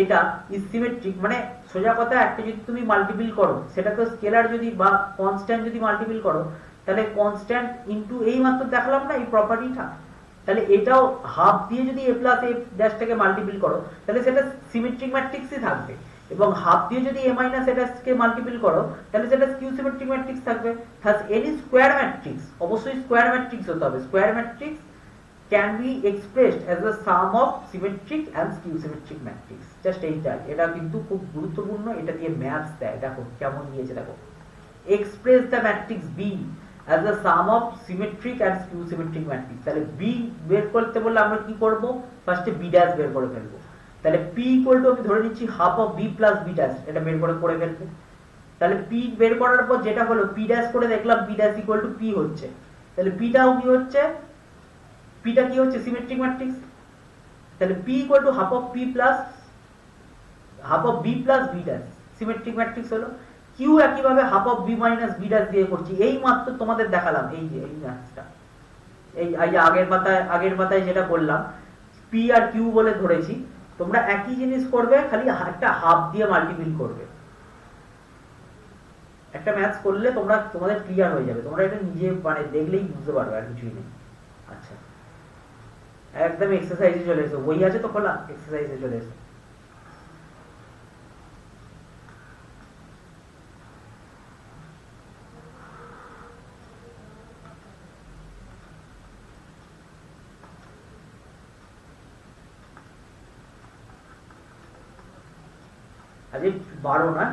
এটা ইজ সিমেট্রিক। মানে সোজা কথা, একটা যদি তুমি মাল্টিপল করো সেটা তো স্কেলার যদি বা কনস্ট্যান্ট যদি মাল্টিপল করো, তাহলে কনস্ট্যান্ট ইনটু এই মাত্র দেখালাম না এই প্রপার্টিটা, তাহলে এটাও হাফ দিয়ে যদি a প্লাস a ড্যাশটাকে মাল্টিপল করো তাহলে সেটা সিমেট্রিক ম্যাট্রিক্সই থাকবে, এবং হাফ দিয়ে যদি a মাইনাস a ড্যাশকে মাল্টিপল করো তাহলে সেটা স্কিউ সিমেট্রিক ম্যাট্রিক্স থাকবে। থাস এনি স্কোয়ার ম্যাট্রিক্স, অবশ্যই স্কোয়ার ম্যাট্রিক্স হতে হবে, square matrix can be expressed as the sum of symmetric and skew symmetric matrix. Just এইটাই, এটা কিন্তু খুব গুরুত্বপূর্ণ, এটা দিয়ে ম্যাথস দেয়। দেখো কেমন দিয়েছে, দেখো express the matrix B as the sum of symmetric and skew symmetric matrix। তাহলে b বের করতে বললে আমরা কি করব, ফার্স্টে b ড্যাশ বের করে ফেলবো। তাহলে p ইকুয়াল টু আমি ধরে নিচ্ছি half of b plus b dash, এটা বের করে ফেলবে। তাহলে p বের করার পর যেটা হলো p ড্যাশ করে দেখলাম b dash equal two p হচ্ছে, তাহলে p টাও কি হচ্ছে, p টা কি হচ্ছে সিমেট্রিক ম্যাট্রিক্স। তাহলে p equal to half of b plus b dash symmetric matrix হলো। কিউ একইভাবে half of B minus B dash দিয়ে করছি, এই মাত্র তোমাদের দেখালাম এই যে এই ম্যাথসটা, এই যে আগের পাতায় যেটা করলাম পি আর কিউ বলে ধরেছি, তোমরা একই জিনিস করবে, খালি একটা হাফ দিয়ে মাল্টিপল করবে। একটা ম্যাথস করলে তোমাদের ক্লিয়ার হয়ে যাবে, তোমরা এটা নিজে মানে দেখলেই বুঝতে পারবে, আর কিছুই নেই। আচ্ছা একদম এক্সারসাইজে চলে এসো, বই আছে তো খোলা, এক্সারসাইজে চলে এসো। আজকে 12 না,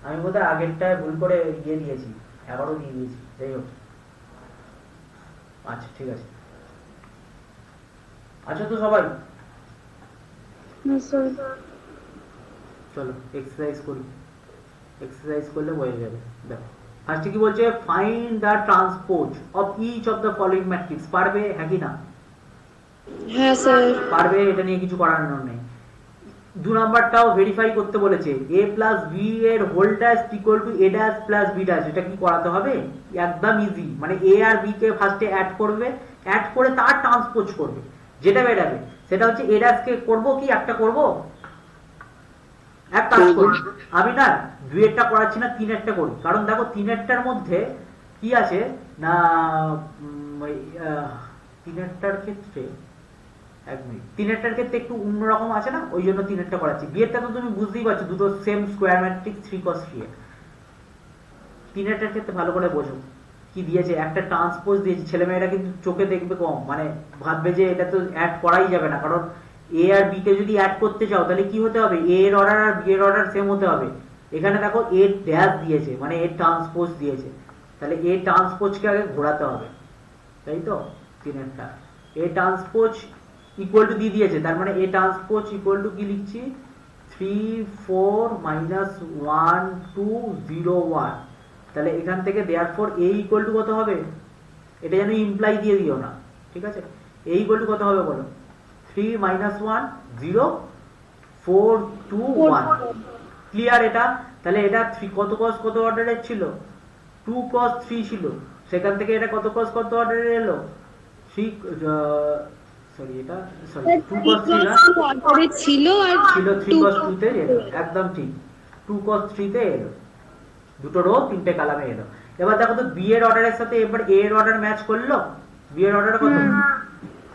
আমি বোধহয় আগেরটায় ভুল করে দিয়ে দিয়েছি, 11 দিয়ে দিয়েছি, যাই হোক। আচ্ছা ঠিক আছে, আচ্ছা তো সবাই চলো এক্সারসাইজ করি, এক্সারসাইজ করলে হয়ে যাবে। দেখো ফার্স্টে কি বলছে, find the transpose of each of the following matrix. পারবে, হ্যাঁ কি না? হ্যাঁ স্যার। পারবে, এটা নিয়ে কিছু করার নেই। 2 নাম্বারটাও ভেরিফাই করতে বলেছে, a প্লাস b এর whole dash equal to a dash plus b dash. এটা কি করাতে হবে? একদম ইজি, মানে a আর b কে ফার্স্টে অ্যাড করবে, অ্যাড করে তার ট্রান্সপোজ করবে, যেটা বেরাবে সেটা হচ্ছে a ড্যাশ কে করব কি একটা করব, এক কাজ করি আমি না 2 এরটা করাচ্ছি না, 3 এরটা করি। কারণ দেখো 3 এরটার মধ্যে কি আছে না, 3 এরটার ক্ষেত্রে 1 মিনিট, 3 এরটার ক্ষেত্রে একটু অন্যরকম আছে না, ওই জন্য 3 এরটা করাচ্ছি। বিয়েরটা তো তুমি বুঝতেই পারছো, দুটো সেম স্কোয়ার ম্যাট্রিক্স 3 cos 3। 3 এরটার ক্ষেত্রে ভালো করে বোঝো কি দিয়েছে, একটা ট্রান্সপোজ দিয়েছে। ছেলেমেয়েরা কিন্তু চোখে দেখবে কম, মানে ভাববে যে এটা তো অ্যাড করাই যাবে না, কারণ এ আর বি কে যদি অ্যাড করতে চাও তাহলে কি হতে হবে, এ এর অর্ডার আর বি এর অর্ডার সেম হতে হবে। এখানে দেখো এ ড্যাশ দিয়েছে মানে এ ট্রান্সপোজ দিয়েছে, তাহলে এ ট্রান্সপোজকে আগে ঘোরাতে হবে, তাই তো। তিনেরটা এ ট্রান্সপোজ ইকুয়াল টু দিয়ে দিয়েছে, তার মানে এ ট্রান্সপোজ ইকুয়াল টু কি লিখছি, 3 4 -1 2 0 1। তাহলে এখান থেকে দেয়ারফর এ ইকুয়াল টু কত হবে, এটা যেন ইমপ্লাই দিয়ে দিও না, ঠিক আছে। এ ইকুয়াল টু কত হবে বলো, 3 -1 0 4 2 1। ক্লিয়ার এটা? তাহলে এটা 3 কত কস কত অর্ডারের ছিল, 2 cos 3 ছিল, সেখান থেকে এটা কত cos কত অর্ডারের এলো, 3 সরি এটা সরি 2 cos 3 না অর্ডারে ছিল আর ছিল 3 cos 2 তে এলো, একদম ঠিক 2 cos 3 তে এলো, দুটো রো তিনটে কলামে এলো। এবার দেখো তো বি এর অর্ডারের সাথে এবার এ এর অর্ডার ম্যাচ করলো, বি এর অর্ডার কত,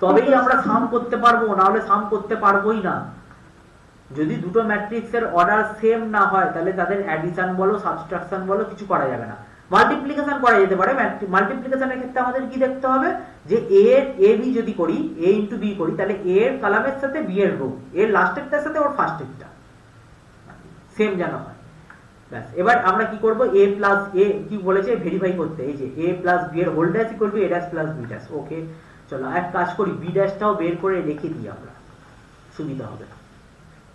তবেই আমরা সাম করতে পারবো, না হলে সাম করতে পারবোই না। যদি দুটো ম্যাট্রিক্সের অর্ডার সেম না হয় তাহলে তাদের অ্যাডিশন বলো সাবট্রাকশন বলো কিছু করা যাবে না। মাল্টিপ্লিকেশন করা যেতে পারে, মাল্টিপ্লিকেশনের ক্ষেত্রে আমাদের কি দেখতে হবে, যে এ বি যদি করি, এ ইন্টু বি করি, তাহলে এ এর কলামের সাথে বি এর রো, এর লাস্টেরটার সাথে ওর ফার্স্টেরটা সেম যেন হয়। ব্যাস, এবার আমরা কি করব, এ প্লাস এ কি বলেছে ভেরিফাই করতে, এই যে এ প্লাস বি এর whole dash equal to A dash plus B dash. Okay, চলো এক কাজ করি, বি ড্যাশটাও বের করে রেখে দিই আমরা, সুবিধা হবে।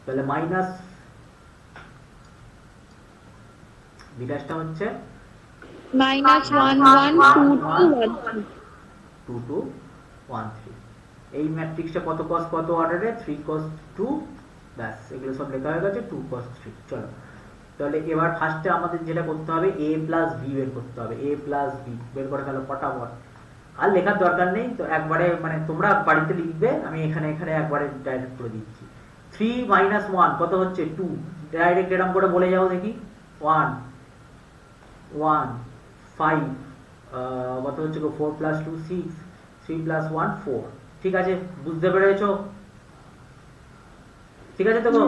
তাহলে মাইনাস বি ড্যাশটা হচ্ছে -1 1 2 2 1 2 2 1 3। এই ম্যাট্রিক্সটা কত cos কত অর্ডারে, 3 cos 2। ব্যাস, এগুলো সব লেখা হয়ে গেছে, 2 cos 3। চলো, তাহলে এবার ফার্স্টে আমাদের যেটা করতে হবে, a প্লাস বি বের করতে হবে, a প্লাস বি বের করে ফেলো ফটাফট। আর লেখার দরকার নেই তো, একবারে মানে তোমরা বাড়িতে লিখবে, আমি এখানে এখানে একবারে ডাইরেক্ট করে দিচ্ছি। 3 -1 কত হচ্ছে, 2। ডাইরেক্ট এরকম করে বলে যাও দেখি, 1 1 5 কত হচ্ছে, 4 + 2 6 3 + 1 4। ঠিক আছে, বুঝতে পেরেছো? ঠিক আছে তো গো,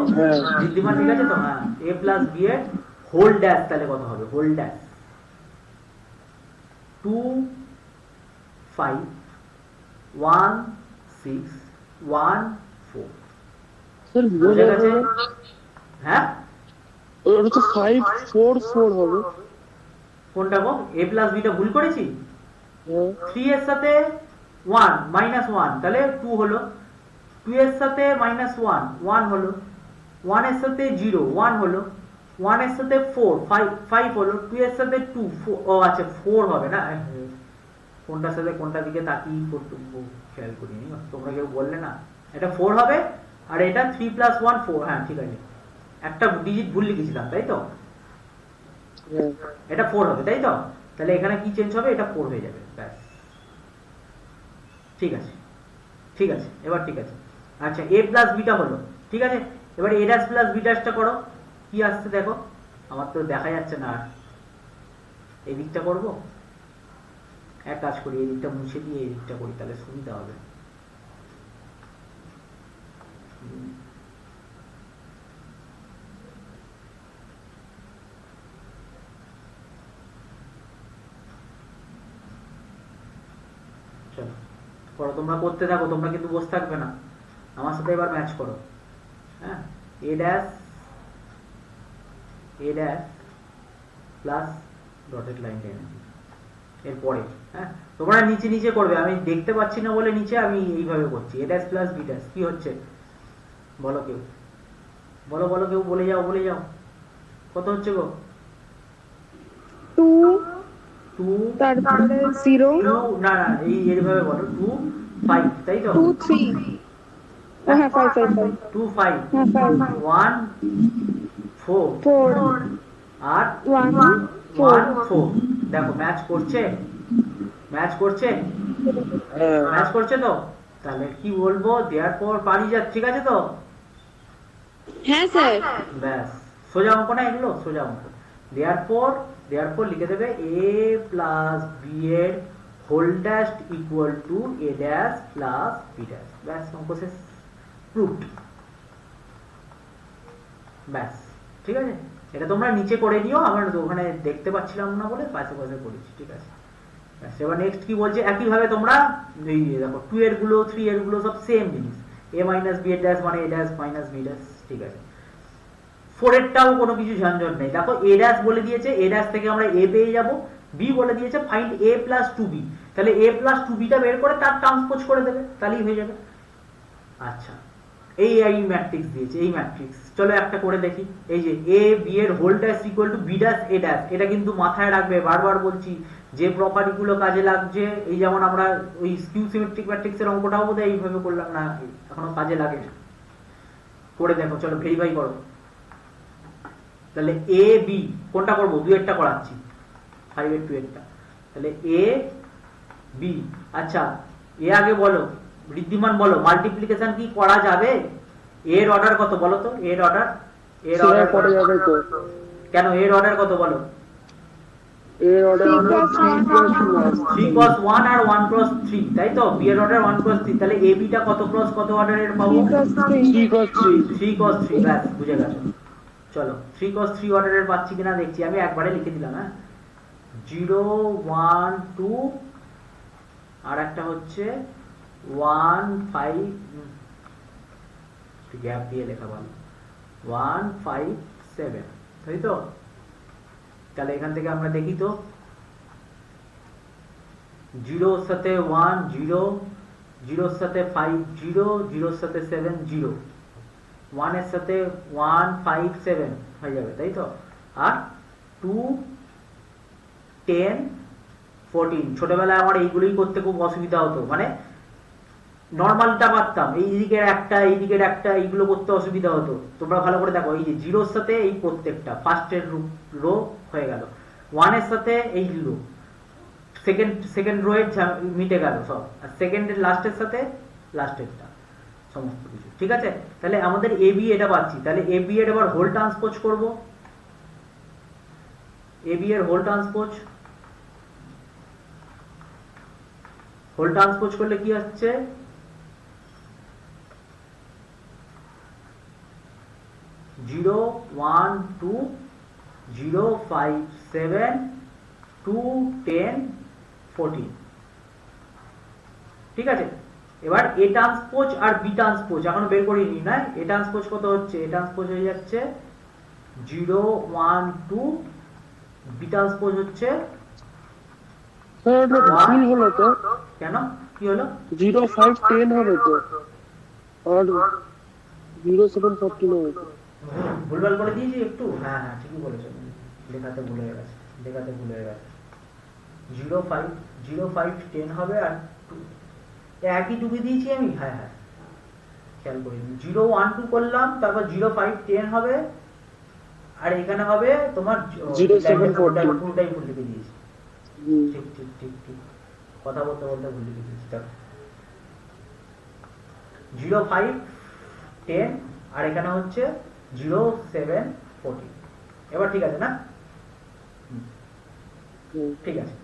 বুদ্ধিমান ঠিক আছে তো? হ্যাঁ, a প্লাস বি এর হোল ড্যাশ তাহলে কত হবে, হোল ড্যাশ 2 5 1 6 1 4। স্যার বুঝে গেছে? হ্যাঁ, ওটা তো 5 4 4 হবে। কোনটা গো, a প্লাস বি টা ভুল করেছি, 3 এর সাথে 1 -1 তাহলে 2 হলো, 2 এর সাথে -1 1 হলো, 1 এর সাথে 0 1 হলো, 1 এর সাথে 4 5 হলো, 2 এর সাথে 2 4, ও আচ্ছা 4 হবে না, কোনটার সাথে কোনটা দিকে তাকিয়ে খেয়াল করিনি, তোমরা কেউ বললে না, এটা 4 হবে, আর এটা 3 + 1 4। হ্যাঁ ঠিক আছে, একটা ডিজিট ভুল লিখেছিলাম তাই তো, এটা 4 হবে তাই তো, তাহলে এখানে কি চেঞ্জ হবে, এটা 4 হয়ে যাবে, ব্যাস ঠিক আছে। ঠিক আছে, এবার ঠিক আছে। আচ্ছা, a প্লাস বিটা হলো, ঠিক আছে। এবার a ড্যাশ প্লাস বি ড্যাশটা করো, কি আসছে দেখো, আমার তো দেখা যাচ্ছে না, আর এই দিকটা করবো, এক কাজ করি, এই দিকটা মুছে দিয়ে এই দিকটা করি, তাহলে সুবিধা হবে। চলো করো, তোমরা করতে থাকো, তোমরা কিন্তু বসে থাকবে না, আমার সাথে এবার ম্যাচ করো। হ্যাঁ, a dash plus dotted line টেনেছি এরপরে। হ্যাঁ, তোমরা নিচে নিচে করবে, আমি দেখতে পাচ্ছি না বলে নিচে আমি এইভাবে করছি। a dash plus B dash কি হচ্ছে বলো কেউ, বলো বলো কেউ, বলে যাও বলে যাও, কত হচ্ছে গো, 2 2 তারপরে 0 না না, এই এইভাবে বলো, 2 5 তাই তো, 2 3 হ্যাঁ 5 5 5 2 5 হ্যাঁ 5 1 4 4 আর 1 1 4 4। দেখো ম্যাচ করছে, ম্যাচ করছে, ম্যাচ করছে তো, তাহলে কি বলবো, দেওয়ার পর পারি যা, ঠিক আছে তো? হ্যাঁ স্যার। ব্যাস, সোজা অঙ্ক না এগুলো, সোজা অঙ্ক। দেওয়ার পর লিখে দেবে a প্লাস বি এর whole dash equal to a dash plus B dash. ব্যাস, অঙ্ক শেষ, প্রুফড। ব্যাস, ঠিক আছে, এটা তোমরা নিচে করে নিও, আমার ওখানে দেখতে পাচ্ছিলাম না বলে পাশে পাশে করেছি, ঠিক আছে। এবার নেক্সট কি বলছে, একইভাবে তোমরা এই দেখো 2 এর গুলো 3 এর গুলো সব সেম জিনিস, a মাইনাস b এর ড্যাশ মানে a dash minus b dash, ঠিক আছে। 4 এরটাও কোনো কিছু ঝঞ্ঝট নেই, দেখো a ড্যাশ বলে দিয়েছে, a ড্যাশ থেকে আমরা a পেয়ে যাব, b বলে দিয়েছে ফাইন্ড a প্লাস 2b, তাহলে a প্লাস 2b টা বের করে তার ট্রান্সপোজ করে দেবে, তাহলেই হয়ে যাবে। আচ্ছা, এই ম্যাট্রিক্স দিয়েছে, এই ম্যাট্রিক্স, চলো একটা করে দেখি। এই যে a b এর whole dash equal to b dash a dash, এটা কিন্তু মাথায় রাখবে, বারবার বলছি যে প্রপার্টি গুলো কাজে লাগছে, এই যেমন আমরা ওই স্কিউ সিমেট্রিক ম্যাট্রিক্স এর অঙ্কটাও বোধহয় এইভাবে করলাম না, এখনো কাজে লাগে, করে দেখো, চলো ভেরিফাই করো। তাহলে a b কোনটা করব, দুইয়েরটা করাচ্ছি, 5 এর 2 এরটা, তাহলে a b। আচ্ছা, এ আগে বলো, বৃদ্ধিমান বলো, মাল্টিপ্লিকেশন কি করা যাবে? এর অর্ডার কত বলো তো, এর অর্ডার, এর অর্ডার পড়ে যাবে তো, কেন এর অর্ডার কত বলো? এর অর্ডার হলো 3 ক্রস 3 ক্রস 1 আর 1 ক্রস 3, তাই তো? বি এর অর্ডার 1 ক্রস 3, তাহলে এ বি টা কত ক্রস কত অর্ডারের পাবো? 3 ক্রস 3। 3 ক্রস 3, ব্যাস বুঝে গেছো। চলো 3 ক্রস 3 অর্ডারের পাচ্ছি কিনা দেখছি, আমি একবারে লিখে দিলাম, হ্যাঁ 0 1 2 আর একটা হচ্ছে 1 5, গ্যাপ দিয়ে লেখা ভালো, 1 5 7, তাই তো? তাহলে এখান থেকে আমরা দেখি তো, 0 এর সাথে 1 0, 0 এর সাথে 5 0, 0 এর সাথে 7 0, 1 এর সাথে 1 5 7 হয়ে যাবে, তাই তো? আর 2 10 14, ছোটবেলায় আমার এইগুলোই করতে খুব অসুবিধা হতো, মানে নর্মালটা পারতাম, এই দিকের একটা এই দিকের একটা, এইগুলো করতে অসুবিধা হতো। তোমরা ভালো করে দেখো, এই যে 0 এর সাথে এই প্রত্যেকটা ফার্স্টের রো হয়ে গেল, 1 এর সাথে এই রো, সেকেন্ড রো এর মিটে গেল সব, আর সেকেন্ডের লাস্টের সাথে লাস্টেরটা, সমস্ত কিছু ঠিক আছে। তাহলে আমাদের এ বি এটা পাচ্ছি, তাহলে এ বি এর এবার হোল ট্রান্সপোজ করব, এ বি এর হোল ট্রান্সপোজ, হোল ট্রান্সপোজ করলে কি হচ্ছে, 0 1 2 0 5 7 2 10 14, ঠিক আছে। এবার এ ট্রান্সপোজ আর বি ট্রান্সপোজ এখন বের করে নিই, না এ ট্রান্সপোজ কত হচ্ছে, এ ট্রান্সপোজ হয়ে যাচ্ছে 0 1 2, বি ট্রান্সপোজ হচ্ছে স্যার এটা ভুল হলো তো, কেন কি হলো, 0 5 10 হবে তো, আর 0 7 14 হবে তো। ভুলভাল করে দিয়েছি একটু, হ্যাঁ হ্যাঁ ঠিকই বলেছো, লেখাতে ভুল হয়ে গেছে, লেখাতে ভুল হয়ে গেছে, 0 5 10 হবে, আর একই টুকি দিয়েছি আমি, হ্যাঁ হ্যাঁ খেয়াল করিনি, 0 1 2 করলাম, তারপর 0 5 10 হবে, আর এখানে হবে তোমার 0 7 14, পুরোটাই ভুল লিখে দিয়েছি, ঠিক ঠিক ঠিক ঠিক, কথা বলতে বলতে ভুল লিখে দিয়েছি। 0 5 10 আর এখানে হচ্ছে 0 7 14, এবার ঠিক আছে না? ঠিক আছে,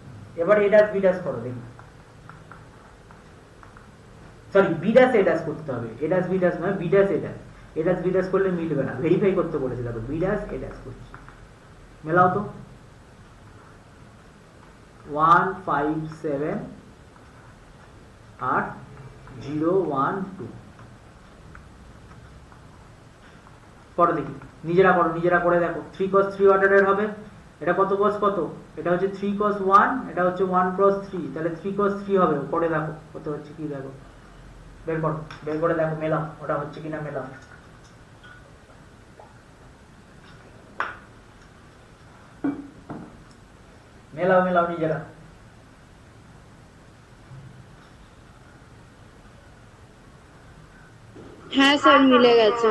এবার এ ড্যাশ বি ড্যাশ করো দেখি, sorry B dash A dash করতে হবে, এ ড্যাশ বি ড্যাশ নয়, B dash A dash, A dash B dash করলে মিলবে না, ভেরিফাই করতে বলেছে, দেখো বি ড্যাশ এ ড্যাশ করছি, মেলাও তো, 1 5 7 আর 0 1 2 করো দেখি, নিজেরা করো, নিজেরা করে দেখো, 3 cos 3 অর্ডারের হবে, এটা কত cos কত, এটা হচ্ছে 3 cos 1, এটা হচ্ছে 1 cos 3, তাহলে 3 cos 3 হবে, করে দেখো কত হচ্ছে কি, দেখো বের করো, বের করে দেখো, মেলাও ওটা হচ্ছে কিনা, মেলাও, মেলাও মেলাও নিজেরা, হ্যাঁ স্যার মিলে গেছে।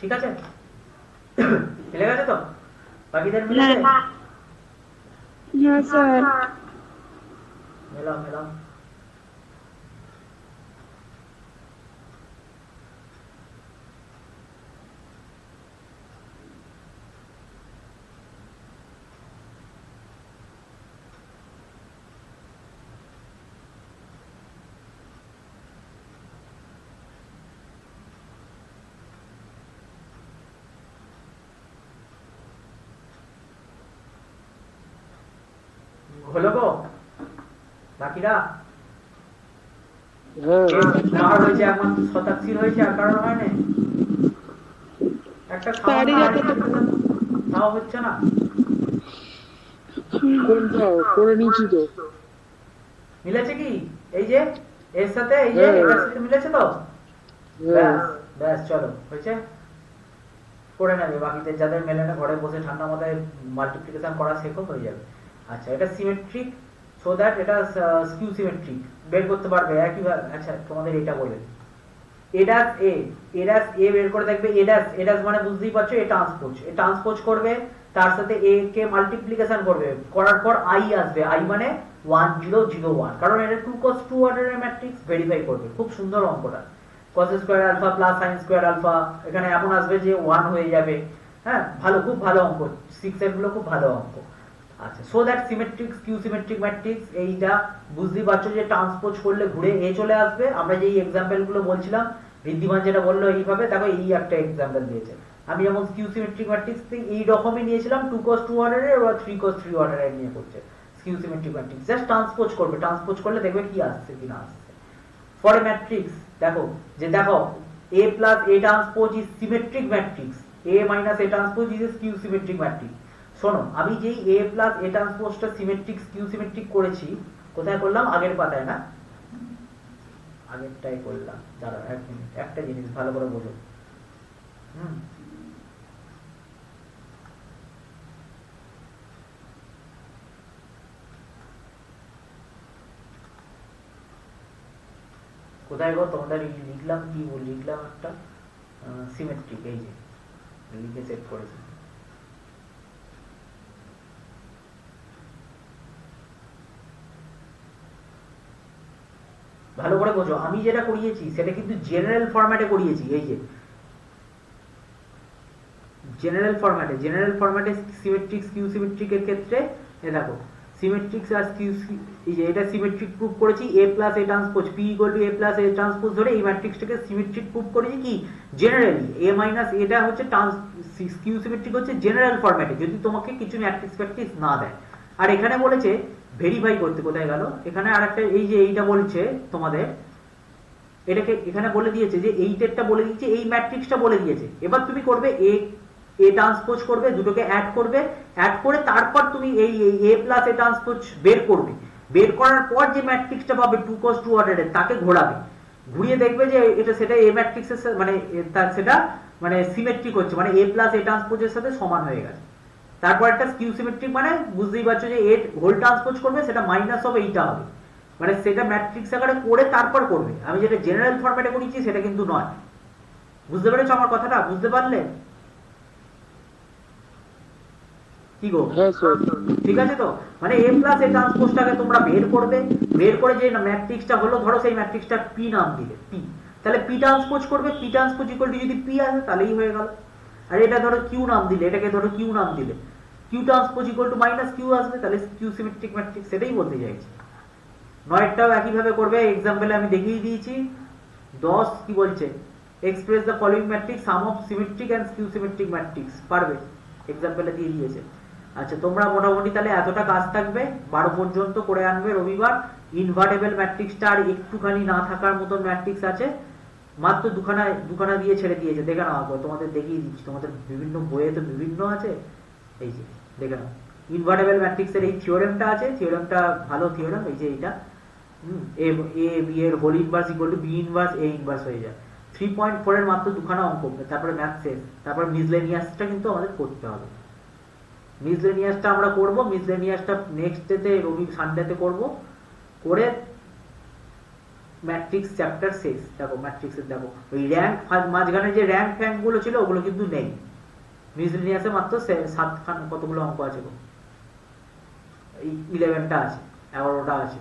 ঠিক আছে, মিলে গেছে তো, বাকিদের মিলেছে, হ্যাঁ স্যার। মেলাও মেলাও, হলো গো বাকিরা? হ্যাঁ কার হয়েছে একমাত্র শতাক্ষীর হয়েছে, আর কারোর হয় না। একটা পারি সামান্য যত তাও হচ্ছে না। কোনটা করে নিয়েছি তো। মিলেছে কি? এই যে এর সাথে এই যে হ্যাঁ এটার সাথে মিলেছে তো? হ্যাঁ ব্যাস ব্যাস, চলো হয়েছে। করে নেবে বাকিদের যাদের মেলে না, ঘরে বসে ঠান্ডা মাথায় মাল্টিপ্লিকেশন করা শেখো, হয়ে যাবে। আচ্ছা, এটা সিমেট্রিক, সো দ্যাট এটা স্কিউ সিমেট্রিক বের করতে পারবে একইভাবে। আচ্ছা, তোমাদের এটা বলে এডাস এ, এডাস এ বের করে দেখবে। এডাস, এডাস মানে বুঝতেই পারছো, এ ট্রান্সপোজ, এ ট্রান্সপোজ করবে, তার সাথে এ কে মাল্টিপ্লিকেশন করবে, করার পর আই আসবে, আই মানে 1001, কারণ এটা 2 cos 2 অর্ডারের ম্যাট্রিক্স, ভেরিফাই করবে। খুব সুন্দর অঙ্কটা। cos square alpha plus sin square alpha, এখানে এমন আসবে যে 1 হয়ে যাবে। হ্যাঁ, ভালো, খুব ভালো অঙ্ক, 6 এর গুলো খুব ভালো অঙ্ক। আচ্ছা, so that symmetric skew symmetric matrix, এইটা বুঝতেই পারছো যে ট্রান্সপোজ করলে ঘুরে এ চলে আসবে। আমরা যেই এক্সাম্পল গুলো বলছিলাম, ঋদ্ধিমান যেটা বললো এইভাবে, দেখো এই একটা এক্সাম্পল দিয়েছে। আমি যেমন স্কিউ সিমেট্রিক ম্যাট্রিক্স এই রকমই নিয়েছিলাম, 2 cos 2 অর্ডারের বা 3 cos 3 অর্ডারের নিয়ে করছে skew symmetric matrix. Just transpose করবে, ট্রান্সপোজ করলে দেখবে কি আসছে কি না আসছে। ফর এ ম্যাট্রিক্স, দেখো যে দেখো a plus a transpose is symmetric matrix, a minus a transpose is a skew symmetric matrix। শোনো, আমি যেই a plus a transpose টা সিমেট্রিক স্কিউ সিমেট্রিক করেছি, কোথায় করলাম? আগের পাতায় না, আগেরটাই করলাম। দাঁড়াও এক মিনিট, একটা জিনিস ভালো করে বোঝো। কোথায় গো তোমাদের লিখলাম, কি লিখলাম একটা সিমেট্রিক, এই যে লিখে সেট করেছি। ভালো করে বোঝো, আমি যেটা করিয়েছি সেটা কিন্তু জেনারেল ফরম্যাটে করিয়েছি। এই যে জেনারেল ফরম্যাটে সিমেট্রিক স্কিউ সিমেট্রিক এর ক্ষেত্রে এ দেখো সিমেট্রিক আর স্কিউ, এই যে এটা সিমেট্রিক প্রুফ করেছি, a plus a transpose p equal to a plus a transpose ধরে এই ম্যাট্রিক্সটাকে সিমেট্রিক প্রুফ করেছি কি জেনারেলি। a মাইনাস এটা হচ্ছে স্কিউ সিমেট্রিক হচ্ছে জেনারেল ফরম্যাটে, যদি তোমাকে কিছু ম্যাট্রিক্স না দেয়। আর এখানে বলেছে ভেরিফাই করতে, কোথায় গেল? এখানে আরেকটা, এই যে এইটা বলছে তোমাদের, এটাকে এখানে বলে দিয়েছে যে এইটারটা বলে দিয়েছে, এই ম্যাট্রিক্সটা বলে দিয়েছে। এবার তুমি করবে এ ট্রান্সপোজ করবে, দুটোকে অ্যাড করবে, অ্যাড করে তারপর তুমি এই a প্লাস a ট্রান্সপোজ বের করবে। বের করার পর যে ম্যাট্রিক্সটা পাবে 2 cos 2 অর্ডারের, তাকে ঘোরাবে, ঘুরিয়ে দেখবে যে এটা সেটা a ম্যাট্রিক্সের মানে সেটা মানে সিমেট্রিক হচ্ছে, মানে a প্লাস a ট্রান্সপোজের সাথে সমান হয়ে গেছে। তারপর একটা স্কিউ সিমেট্রিক মানে বুঝতেই পারছো যে এ হোল ট্রান্সপোজ করবে, সেটা মাইনাস হবে, এইটা হবে, মানে সেটা ম্যাট্রিক্স আকারে করে তারপর করবে। আমি যেটা জেনারেল ফরম্যাটে করেছি সেটা কিন্তু নয়। বুঝতে পেরেছো আমার কথাটা? বুঝতে পারলে কি গো? হ্যাঁ স্যার। ঠিক আছে তো? মানে a প্লাস a ট্রান্সপোজটাকে তোমরা বের করবে, বের করে যে ম্যাট্রিক্সটা হলো, ধরো সেই ম্যাট্রিক্সটা p নাম দিলে, p, তাহলে p ট্রান্সপোজ করবে, p ট্রান্সপোজ ইকুয়াল টু যদি p আসে তাহলেই হয়ে গেল। আর এটা ধরো q নাম দিলে, এটাকে ধরো q নাম দিলে, q transpose equal to minus q আসবে, তাহলে q সিমেট্রিক ম্যাট্রিক্স, সেটাই বলতে চাইছি। নয়টাও একইভাবে করবে, এক্সাম্পলে আমি দেখিয়ে দিয়েছি। 10 কি বলছে? Express the following matrix sum of symmetric and skew symmetric matrix, পারবে, এক্সাম্পলে দিয়ে দিয়েছে। আচ্ছা, তোমরা মোটামুটি তাহলে এতটা কাজ থাকবে, 12 পর্যন্ত করে আনবে রবিবার। ইনভার্টেবল ম্যাট্রিক্সটা আর একটুখানি না থাকার মতো ম্যাট্রিক্স আছে, মাত্র দুখানা দিয়ে ছেড়ে দিয়েছে, দেখে নাও। তোমাদের দেখিয়ে দিচ্ছি, তোমাদের বিভিন্ন বইয়ে তো বিভিন্ন আছে, এই যে দেখে নাও। ইনভার্টেবল ম্যাট্রিক্সের এই থিওরেমটা আছে, থিওরেমটা ভালো থিওরেম, এই যে এইটা এ বি এর whole inverse equal to B inverse A inverse হয়ে যায়। 3.4 এর মাত্র দুখানা অঙ্ক, তারপরে ম্যাথ শেষ। তারপর মিসলেনিয়াসটা কিন্তু আমাদের করতে হবে। মিসলেনিয়াসটা আমরা করব, মিসলেনিয়াসটা নেক্সট ডেতে সানডেতে করব, করে ম্যাট্রিক্স চ্যাপ্টার শেষ। দেখো ম্যাট্রিক্সের দেখো ওই র্যাঙ্ক মাঝখানে যে র্যাঙ্ক ফ্যাঙ্ক গুলো ছিল ওগুলো কিন্তু নেই। মিসলেনিয়াসে মাত্র 7খান কতগুলো অঙ্ক আছে গো? এই 11টা আছে, 11টা আছে,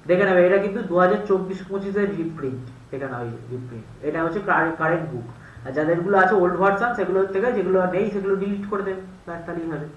দেখে নেবে। এটা কিন্তু 2024-25 রিপ্রিন্ট, দেখে নাও, এই রিপ্রিন্ট। এটা হচ্ছে কারেন্ট বুক। আর যাদের গুলো আছে ওল্ড ভার্সন, সেগুলো থেকে যেগুলো নেই সেগুলো ডিলিট করে দেবে, তাহলেই হবে।